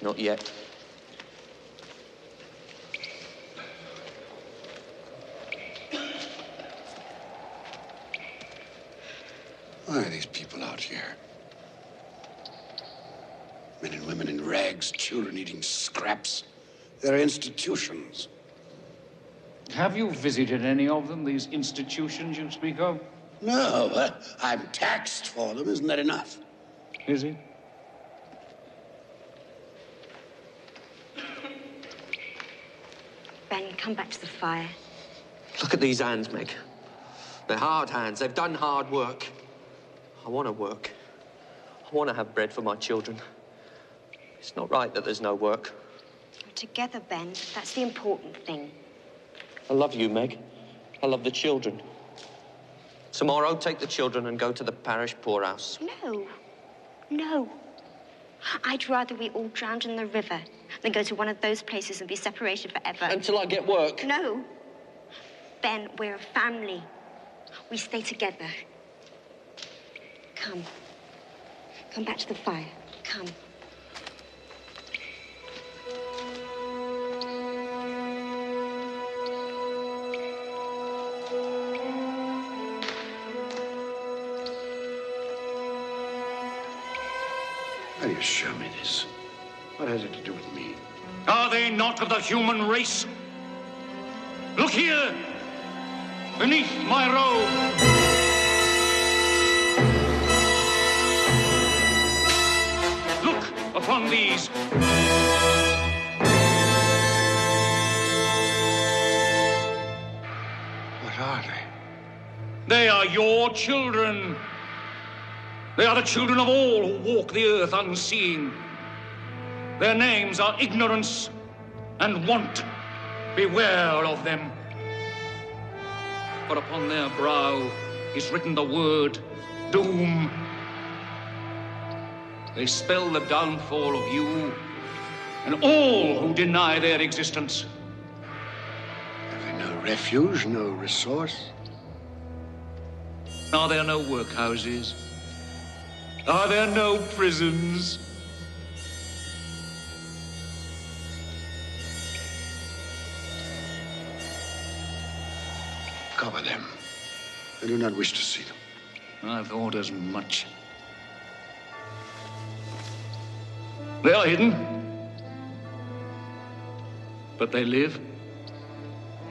Not yet. Why are these people out here? Men and women in rags, children eating scraps. They're institutions. Have you visited any of them, these institutions you speak of? No, I'm taxed for them. Isn't that enough? Is it? Ben, come back to the fire. Look at these hands, Meg. They're hard hands. They've done hard work. I want to work. I want to have bread for my children. It's not right that there's no work. We're together, Ben. That's the important thing. I love you, Meg. I love the children. Tomorrow, take the children and go to the parish poorhouse. No. No. I'd rather we all drowned in the river than go to one of those places and be separated forever. Until I get work. No. Ben, we're a family. We stay together. Come. Come back to the fire. Come. How do you show me this? What has it to do with me? Are they not of the human race? Look here, beneath my robe. Look upon these. What are they? They are your children. They are the children of all who walk the earth unseen. Their names are ignorance and want. Beware of them. For upon their brow is written the word doom. They spell the downfall of you and all who deny their existence. Have they no refuge, no resource? Are there no workhouses? Are there no prisons? Cover them. I do not wish to see them. I thought as much. They are hidden. But they live.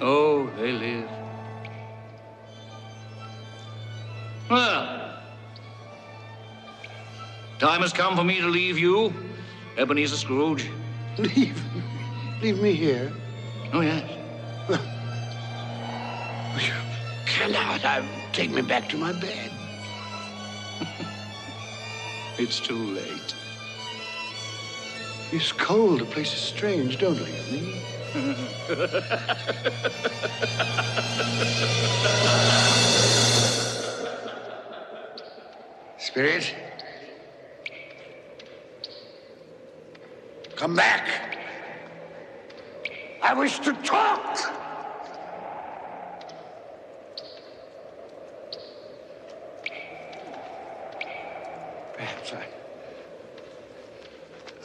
Oh, they live. Well, time has come for me to leave you, Ebenezer Scrooge. Leave? Leave me here? Oh, yes. You cannot. Take me back to my bed. It's too late. It's cold. The place is strange. Don't leave me. Spirit, come back. I wish to talk. Perhaps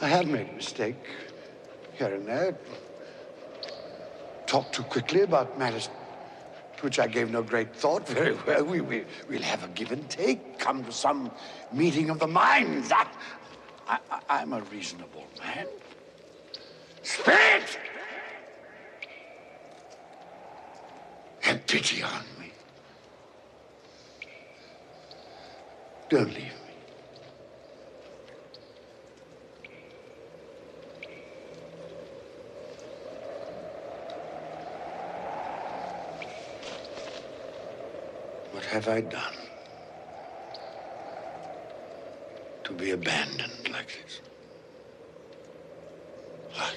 I have made a mistake here and there. Talked too quickly about matters to which I gave no great thought. Very well, we'll have a give and take. Come to some meeting of the minds. I'm a reasonable man. Spirit! Have pity on me. Don't leave me. What have I done to be abandoned like this? What?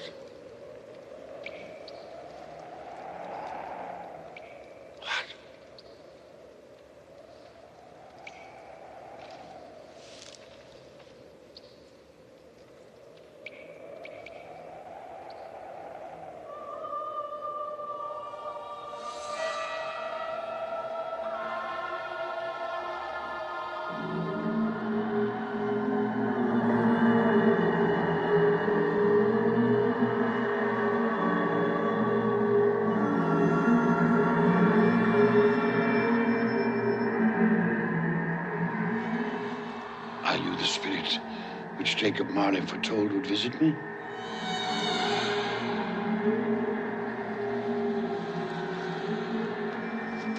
Jacob Marley foretold would visit me?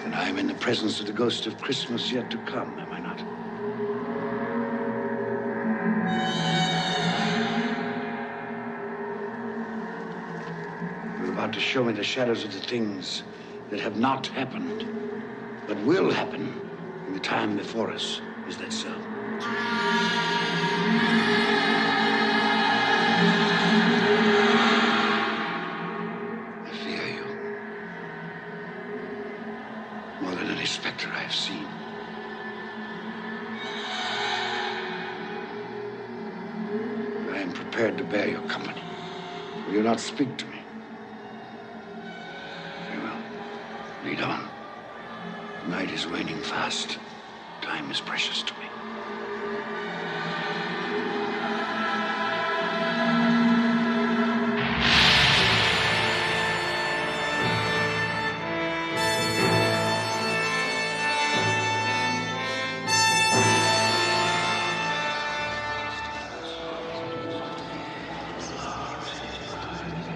And I am in the presence of the ghost of Christmas yet to come, am I not? You're about to show me the shadows of the things that have not happened, but will happen in the time before us. Is that so? I fear you more than any specter I have seen. I am prepared to bear your company. Will you not speak to me? Very well. Lead on. The night is waning fast. Time is precious to me.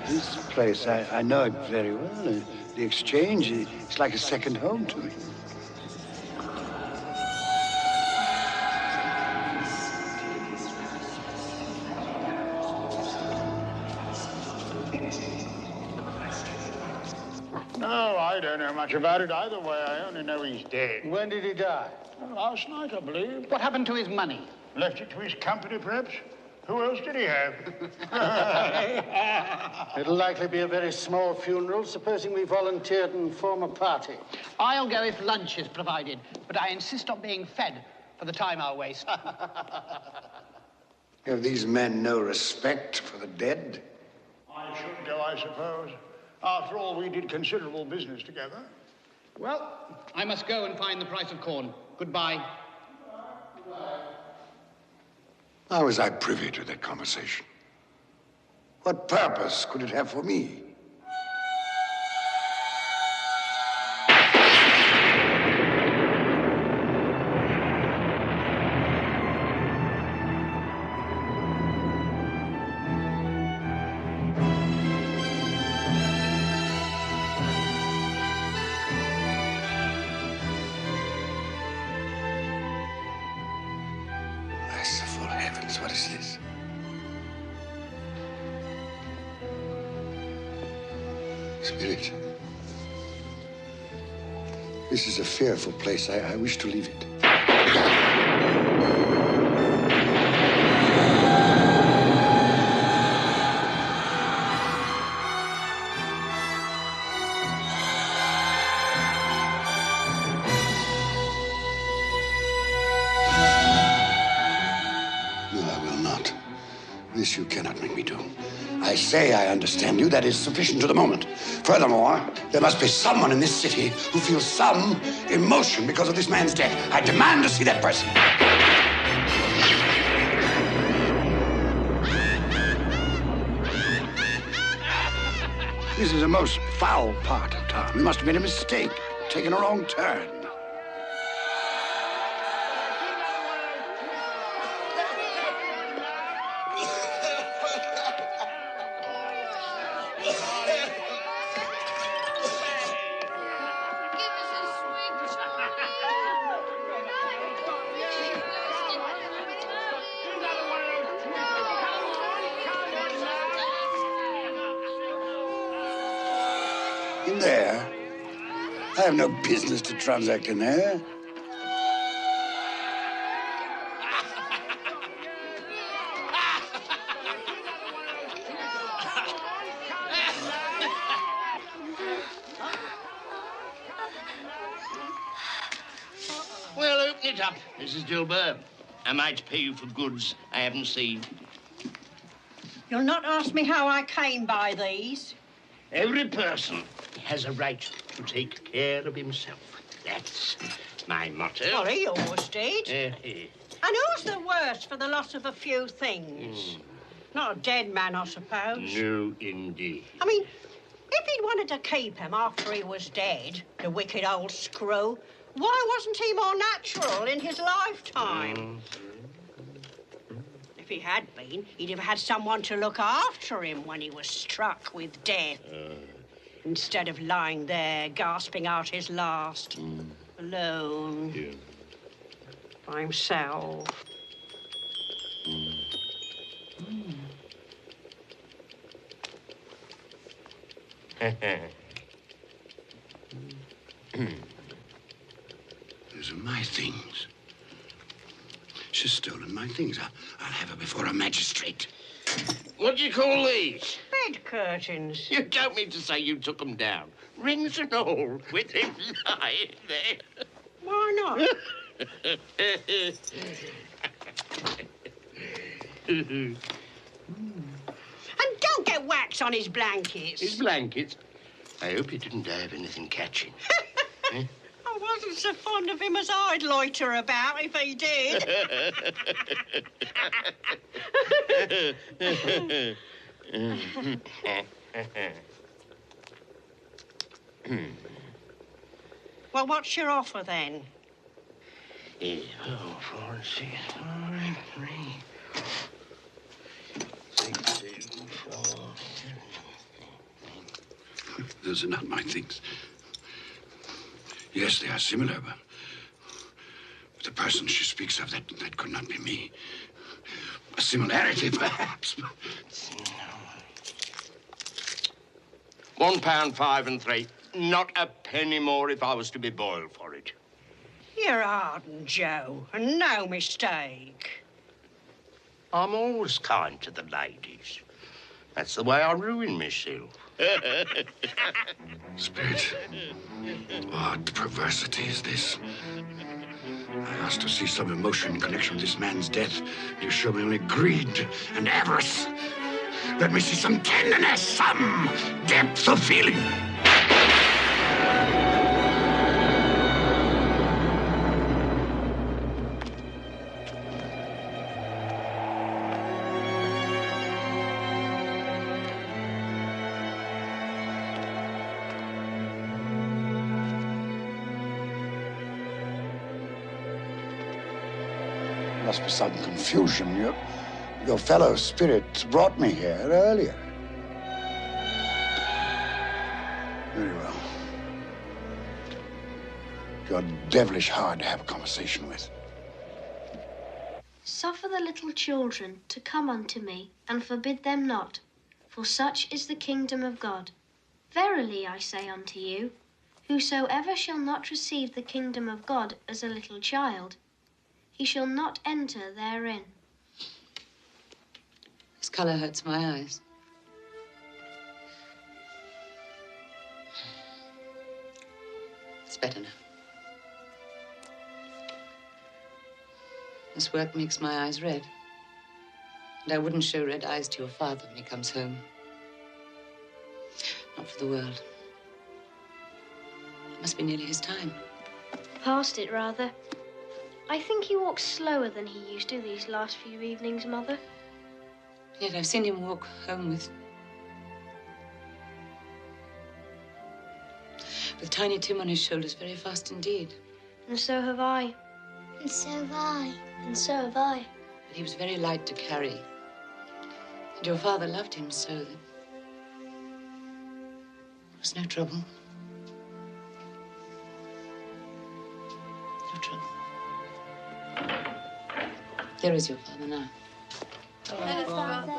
This place, I know it very well. The exchange, it's like a second home to me. No, I don't know much about it either way. I only know he's dead. When did he die? Last night, I believe. What happened to his money? Left it to his company, perhaps? Who else did he have? It'll likely be a very small funeral, supposing we volunteered and form a party. I'll go if lunch is provided, but I insist on being fed for the time I'll waste. Have these men no respect for the dead? I should go, I suppose. After all, we did considerable business together. Well, I must go and find the price of corn. Goodbye. How was I privy to that conversation? What purpose could it have for me? Merciful heavens, what is this? Spirit, this is a fearful place. I wish to leave it. No, I will not. This you cannot make me do. I say I understand you. That is sufficient to the moment. Furthermore, there must be someone in this city who feels some emotion because of this man's death. I demand to see that person. This is a most foul part of town. We must have made a mistake, taken a wrong turn. In there? I have no business to transact in there. Well, open it up, Mrs. Dilber. Am I to pay you for goods I haven't seen? You'll not ask me how I came by these. Every person has a right to take care of himself. That's my motto. Well, he almost did. And who's the worse for the loss of a few things? Not a dead man, I suppose. No, indeed. I mean, if he'd wanted to keep him after he was dead, the wicked old screw, why wasn't he more natural in his lifetime? If he had been, he'd have had someone to look after him when he was struck with death. Instead of lying there, gasping out his last, alone, by himself. Those are my things. She's stolen my things. I'll have her before a magistrate. What do you call these? Bed curtains. You don't mean to say you took them down, rings and all, with him lying there? Why not? And don't get wax on his blankets. His blankets? I hope he didn't have anything catching. Eh? I wasn't so fond of him as I'd loiter about if he did. Well, what's your offer then? 4, 6, 5, 3, 6, 2, 4. Those are not my things. Yes, they are similar, but the person she speaks of, that could not be me. A similarity, perhaps, but... £1, 5 and 3. Not a penny more if I was to be boiled for it. You're hardened, Joe, and no mistake. I'm always kind to the ladies. That's the way I ruin myself. Spirit, what perversity is this? I asked to see some emotion in connection with this man's death. You show me only greed and avarice. Let me see some tenderness, some depth of feeling. Must be some confusion. Your fellow spirit brought me here earlier. Very well. You're devilish hard to have a conversation with. Suffer the little children to come unto me, and forbid them not, for such is the kingdom of God. Verily I say unto you, whosoever shall not receive the kingdom of God as a little child, he shall not enter therein. This color hurts my eyes. It's better now. This work makes my eyes red. And I wouldn't show red eyes to your father when he comes home. Not for the world. It must be nearly his time. Past it, rather. I think he walks slower than he used to these last few evenings, Mother. Yet I've seen him walk home with Tiny Tim on his shoulders very fast indeed. And so have I. And so have I. And so have I. But he was very light to carry. And your father loved him so that there was no trouble. No trouble. There is your father now. Hello, Father.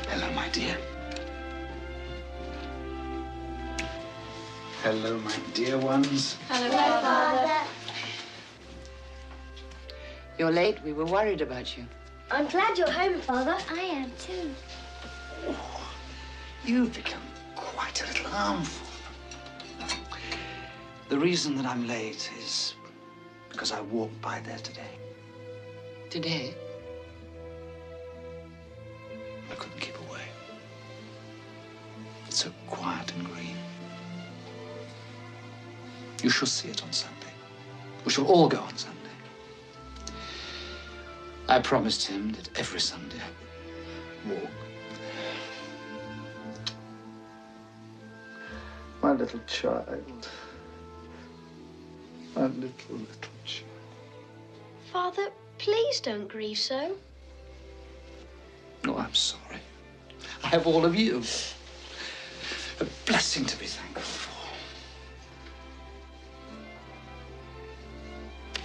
Hello, my dear. Hello, my dear ones. Hello, Father. You're late. We were worried about you. I'm glad you're home, Father. I am too. You've become quite a little harmful. The reason that I'm late is because I walked by there today. Today? I couldn't keep away. It's so quiet and green. You shall see it on Sunday. We shall all go on Sunday. I promised him that every Sunday walk. My My little child. My little child. Father, please don't grieve so. Oh, I'm sorry. I have all of you. A blessing to be thankful for.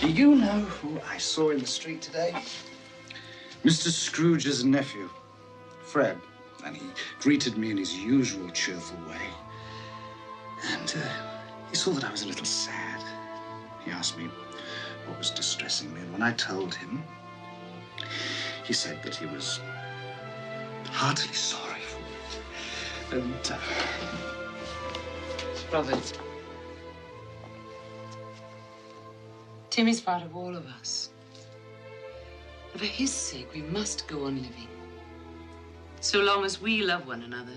Do you know who I saw in the street today? Mr. Scrooge's nephew, Fred. And he greeted me in his usual cheerful way. And he saw that I was a little sad. He asked me what was distressing me. And when I told him, he said that he was heartily sorry for it. And, Robert, Tim is part of all of us. And for his sake, we must go on living. So long as we love one another,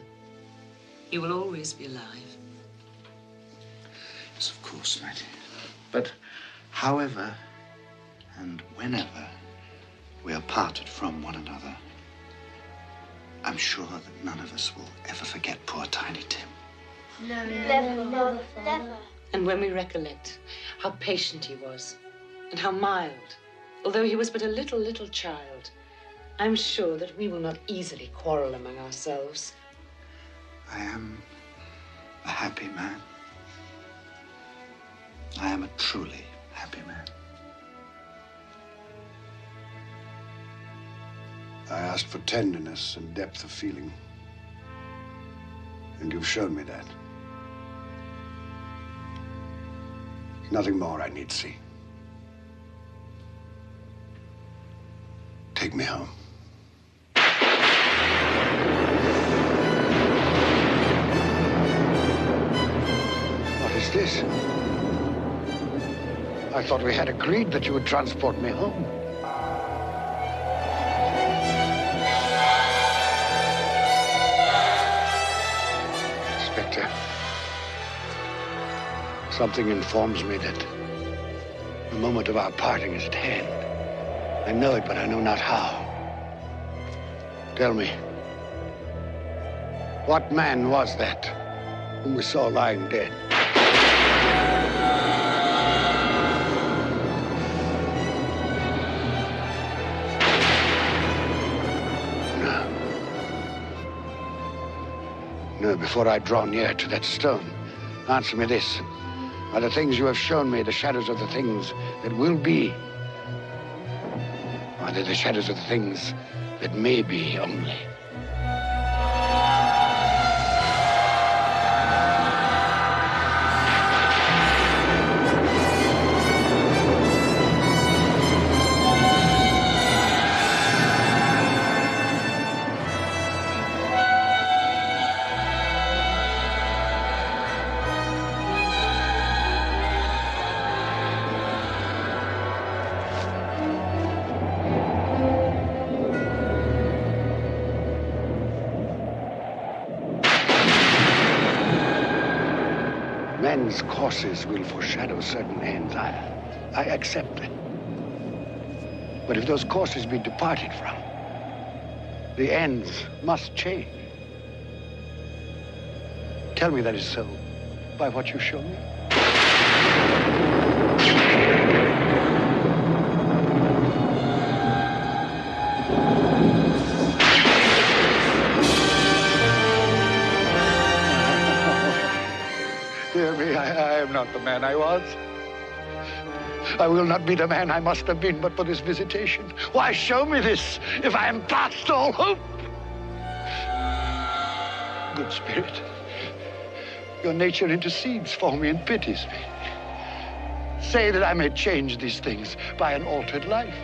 he will always be alive. Yes, of course, my dear. But however and whenever we are parted from one another, I'm sure that none of us will ever forget poor Tiny Tim. No, never. And when we recollect how patient he was and how mild, although he was but a little child, I'm sure that we will not easily quarrel among ourselves. I am a happy man. I am a truly happy man. I asked for tenderness and depth of feeling, and you've shown me that. Nothing more I need see. Take me home. What is this? I thought we had agreed that you would transport me home. Inspector, something informs me that the moment of our parting is at hand. I know it, but I know not how. Tell me, what man was that whom we saw lying dead? No, before I draw near to that stone, answer me this. Are the things you have shown me the shadows of the things that will be? Or are they the shadows of the things that may be only? Men's courses will foreshadow certain ends. I accept that. But if those courses be departed from, the ends must change. Tell me that is so by what you show me. Dear me, I am not the man I was. I will not be the man I must have been but for this visitation. Why show me this if I am past all hope? Good Spirit, your nature intercedes for me and pities me. Say that I may change these things by an altered life.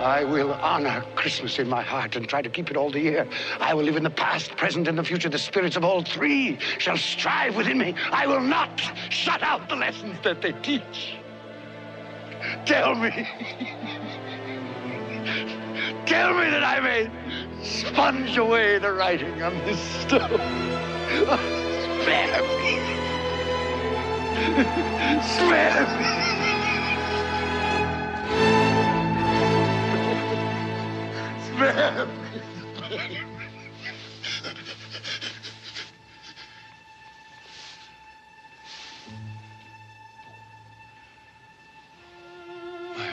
I will honor Christmas in my heart and try to keep it all the year. I will live in the past, present, and the future. The spirits of all three shall strive within me. I will not shut out the lessons that they teach. Tell me. Tell me that I may sponge away the writing on this stone. Spare me. Spare me.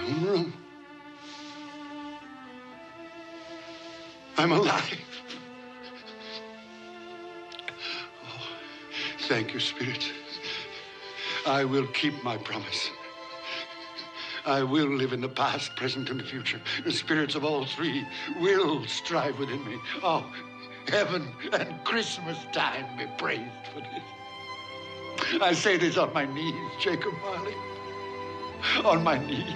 own room. I'm alive. Oh, thank you, Spirit. I will keep my promise. I will live in the past, present, and the future. The spirits of all three will strive within me. Oh, heaven and Christmas time be praised for this. I say this on my knees, Jacob Marley. On my knees.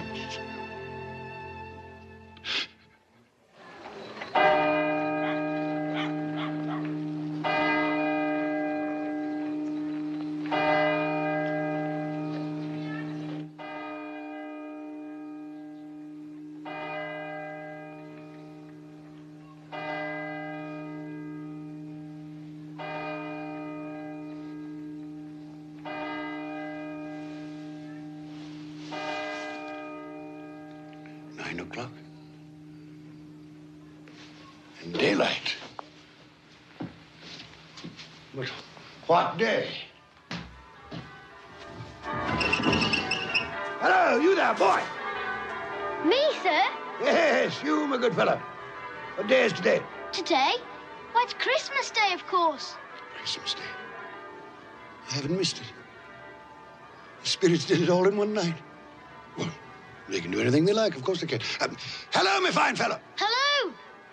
And daylight. But what day? Hello, you there, boy. Me, sir? Yes, you, my good fellow. What day is today? Today? Why, it's Christmas Day, of course. Christmas Day. I haven't missed it. The spirits did it all in one night. Well, they can do anything they like. Of course they can. Hello, my fine fellow. Hello.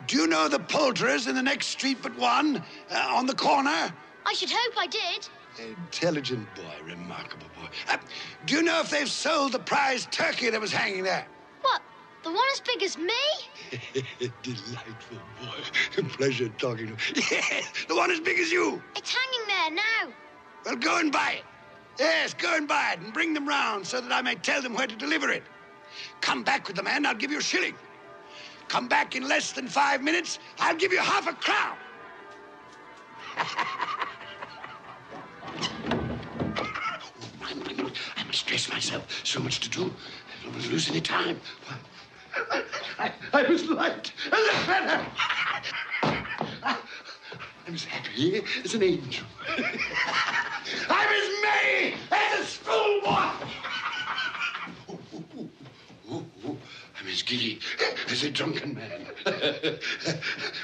Do you know the poulterers in the next street but one, on the corner? I should hope I did. Intelligent boy, remarkable boy. Do you know if they've sold the prize turkey that was hanging there? What, the one as big as me? Delightful boy. Pleasure talking to you. Yes, the one as big as you. It's hanging there now. Well, go and buy it. Yes, go and buy it and bring them round so that I may tell them where to deliver it. Come back with the man, I'll give you a shilling. Come back in less than 5 minutes, I'll give you half a crown. I must dress myself. So much to do. I don't want to lose any time. I was light as a feather. I'm as happy as an angel. I'm as merry as a schoolboy. I'm as giddy as a drunken man.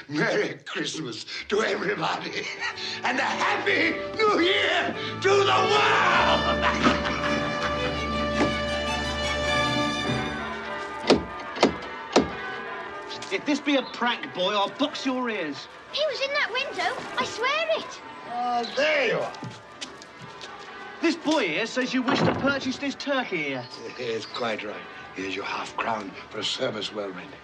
Merry Christmas to everybody, and a Happy New Year to the world! If this be a prank, boy, I'll box your ears. He was in that window. I swear it. Oh, there you are. This boy here says you wish to purchase this turkey here. Yes, quite right. Here's your half-crown for a service well rendered.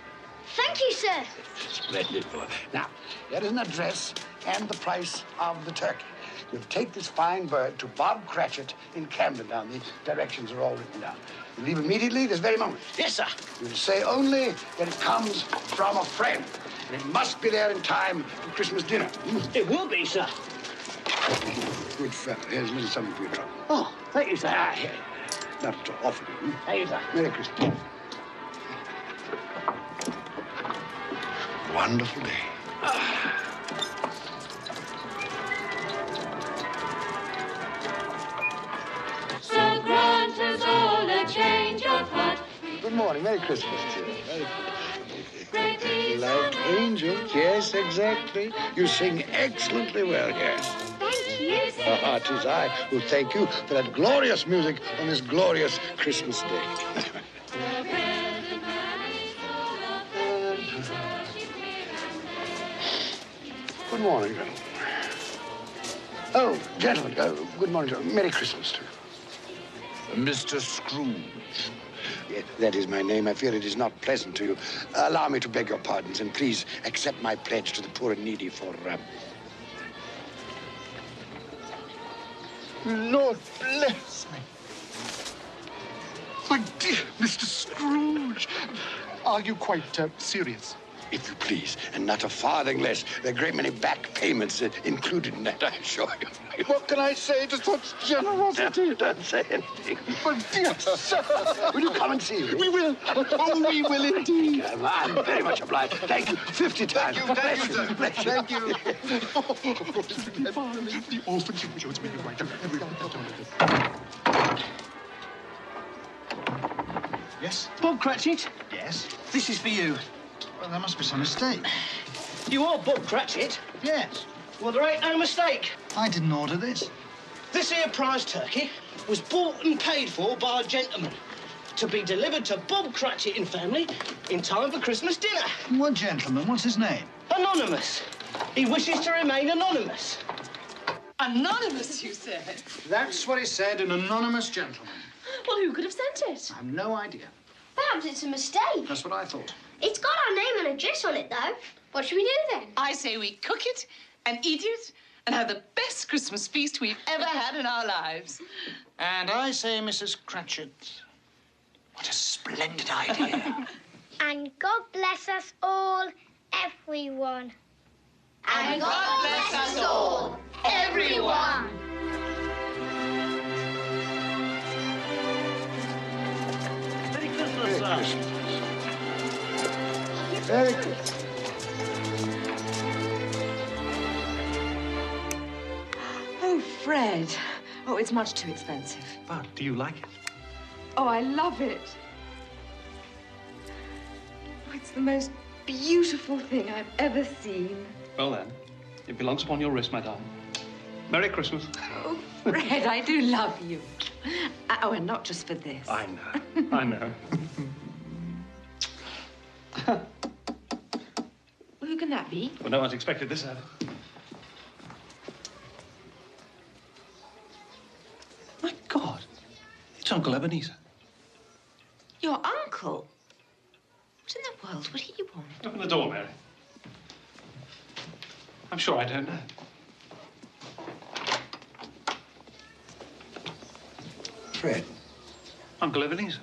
Thank you, sir. Splendid boy. Now, here is an address and the price of the turkey. You'll take this fine bird to Bob Cratchit in Camden Town. The directions are all written down. You leave immediately this very moment. Yes, sir. You'll say only that it comes from a friend. And it must be there in time for Christmas dinner. It will be, sir. Good fellow. Here's a little something for your trouble. Oh, thank you, sir. Ah, here. Not to offer you. Thank you, sir. Merry Christmas. Wonderful day. So grant us all a change of heart. Good morning. Merry Christmas to you. Great peace Like angel. Yes, exactly. You sing excellently well here. Thank you. It is I who thank you for that glorious music on this glorious Christmas day. Good morning, gentlemen. Oh, gentlemen, good morning, gentlemen. Merry Christmas to you. Mr. Scrooge. Yes, that is my name. I fear it is not pleasant to you. Allow me to beg your pardons, and please accept my pledge to the poor and needy for... Lord bless me. My dear Mr. Scrooge, are you quite serious? If you please, and not a farthing less. There are a great many back payments included in that, I assure you. What can I say to such generosity? Don't say anything. But dear sir... Will you come and see me? We will. Oh, we will indeed. I'm very much obliged. Thank you 50 times. Thank you, sir. Bless you. Thank you. The orphanage shows me right. Yes? Bob Cratchit, Yes? this is for you. Well, there must be some mistake. You are Bob Cratchit? Yes. Well, there ain't no mistake. I didn't order this. This here prize turkey was bought and paid for by a gentleman to be delivered to Bob Cratchit and family in time for Christmas dinner. What gentleman? What's his name? Anonymous. He wishes to remain anonymous. Anonymous, you said? That's what he said, an anonymous gentleman. Well, who could have sent it? I have no idea. Perhaps it's a mistake. That's what I thought. It's got our name and address on it, though. What should we do then? I say we cook it and eat it and have the best Christmas feast we've ever had in our lives. And I say, Mrs. Cratchit, what a splendid idea. And God bless us all, everyone. And God bless us all, everyone. Merry Christmas, sir. Merry Christmas. Oh, Fred. Oh, it's much too expensive. But do you like it? Oh, I love it. Oh, it's the most beautiful thing I've ever seen. Well, then, it belongs upon your wrist, my darling. Merry Christmas. Oh, Fred, I do love you. Oh, and not just for this. I know. I know. Well, who can that be? Well, no one's expected this, have they? My God. It's Uncle Ebenezer. Your uncle? What in the world would he want? Open the door, Mary. I'm sure I don't know. Fred, Uncle Ebenezer.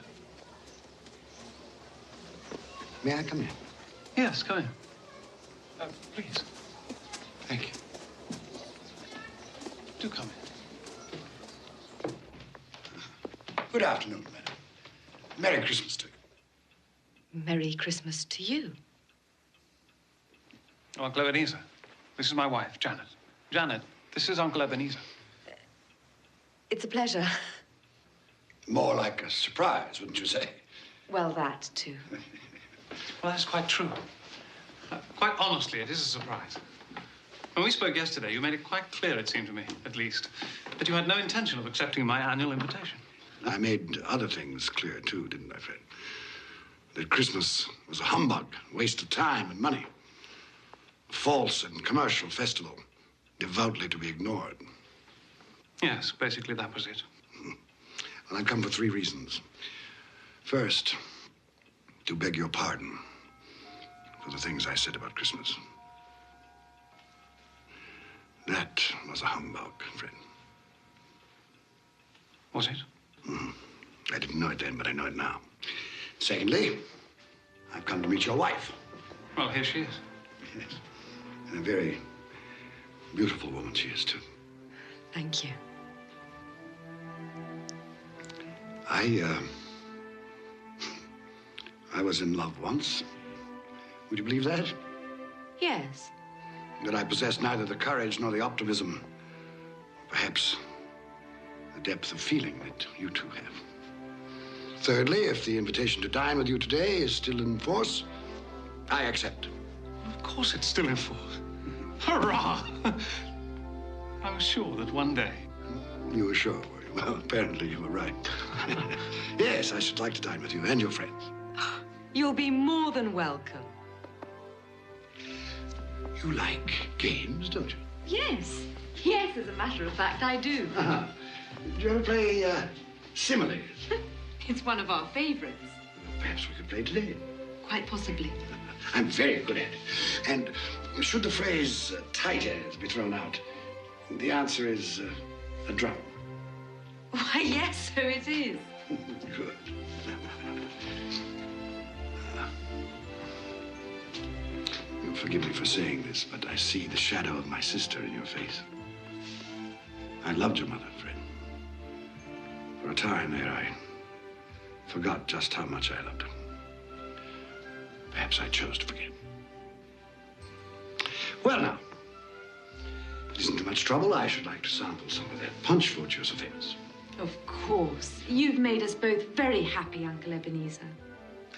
may I come in? Yes, come in. Please. Thank you. Do come in. Good afternoon, madam. Merry Christmas to you. Merry Christmas to you. Oh, Uncle Ebenezer. This is my wife, Janet. Janet, this is Uncle Ebenezer. It's a pleasure. More like a surprise, wouldn't you say? Well, that, too. Well, that's quite true. Quite honestly, it is a surprise. When we spoke yesterday, you made it quite clear, it seemed to me, at least, that you had no intention of accepting my annual invitation. I made other things clear, too, didn't I, Fred? That Christmas was a humbug, a waste of time and money. A false and commercial festival, devoutly to be ignored. Yes, basically that was it. Well, I've come for 3 reasons. First, to beg your pardon for the things I said about Christmas. That was a humbug, Fred. Was it? I didn't know it then, but I know it now. Secondly, I've come to meet your wife. Well, here she is. Yes. And a very beautiful woman she is, too. Thank you. I was in love once. Would you believe that? Yes. But I possessed neither the courage nor the optimism, perhaps the depth of feeling that you two have. Thirdly, if the invitation to dine with you today is still in force, I accept. Of course it's still in force. Hurrah! I was sure that one day. You were sure, were you? Well, apparently you were right. Yes, I should like to dine with you and your friends. You'll be more than welcome. You like games, don't you? Yes. Yes, as a matter of fact, I do. Uh-huh. Do you ever play similes? It's one of our favorites. Perhaps we could play today. Quite possibly. I'm very good at it. And should the phrase tight as be thrown out, the answer is a drum. Why, yes, so it is. Good. You'll forgive me for saying this, but I see the shadow of my sister in your face. I loved your mother, Fred. For a time there, I forgot just how much I loved her. Perhaps I chose to forget. Well, now, if it isn't too much trouble, I should like to sample some of that punch Fortune's famous. Of course. course. You've made us both very happy, Uncle Ebenezer.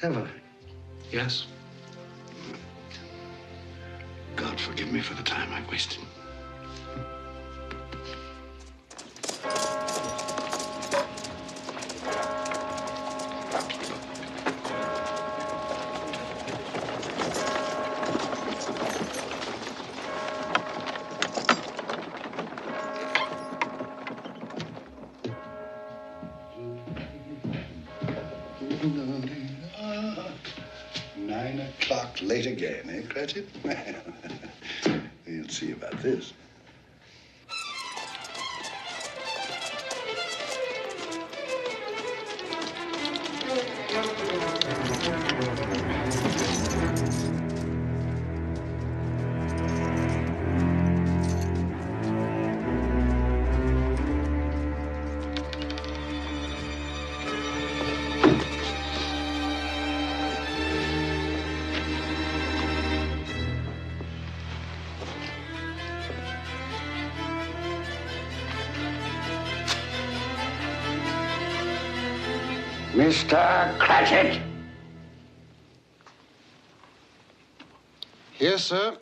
Have I? Yes. God forgive me for the time I've wasted. Late again, eh, Cratchit? We'll see about this. Mr. Cratchit! Yes, sir.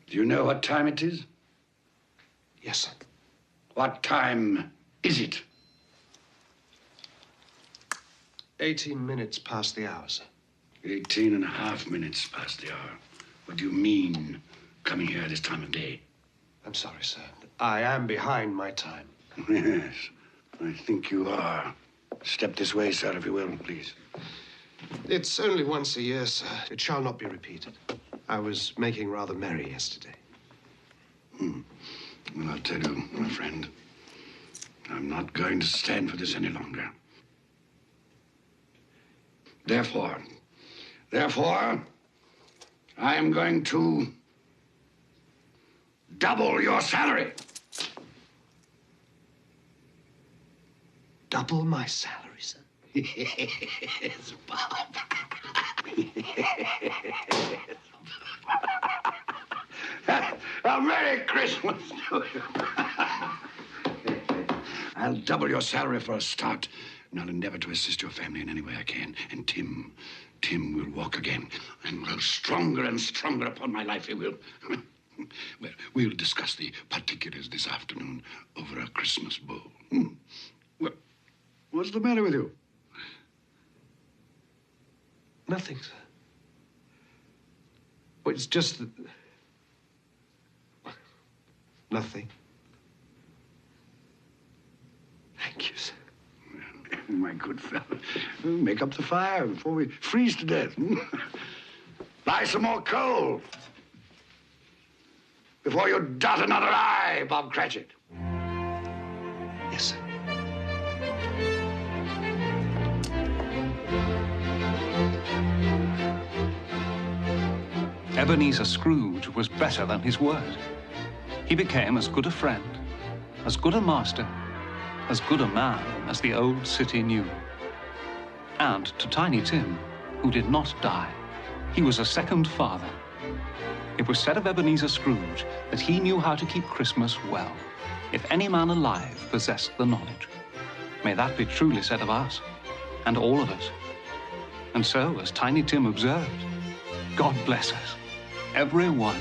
Do you know what time it is? Yes, sir. What time is it? 18 minutes past the hour, sir. 18 and a half minutes past the hour. What do you mean, coming here this time of day? I'm sorry, sir. I am behind my time. Yes, I think you are. Step this way, sir, if you will, please. It's only once a year, sir. It shall not be repeated. I was making rather merry yesterday. Well, I'll tell you, my friend, I'm not going to stand for this any longer. Therefore, I am going to double your salary. Double my salary, sir? Yes, Bob. A Merry Christmas to you. I'll double your salary for a start, and I'll endeavor to assist your family in any way I can. And Tim will walk again, and grow stronger and stronger upon my life, he will. Well, we'll discuss the particulars this afternoon over a Christmas bowl. Well, what's the matter with you? Nothing, sir. Well, it's just that... Nothing. Thank you, sir. My good fellow, make up the fire before we freeze to death. Buy some more coal before you dot another I, Bob Cratchit. Yes, sir. Ebenezer Scrooge was better than his word. He became as good a friend, as good a master, as good a man as the old city knew. And to Tiny Tim, who did not die, he was a second father. It was said of Ebenezer Scrooge that he knew how to keep Christmas well, if any man alive possessed the knowledge. May that be truly said of us, and all of us. And so, as Tiny Tim observed, God bless us, every one.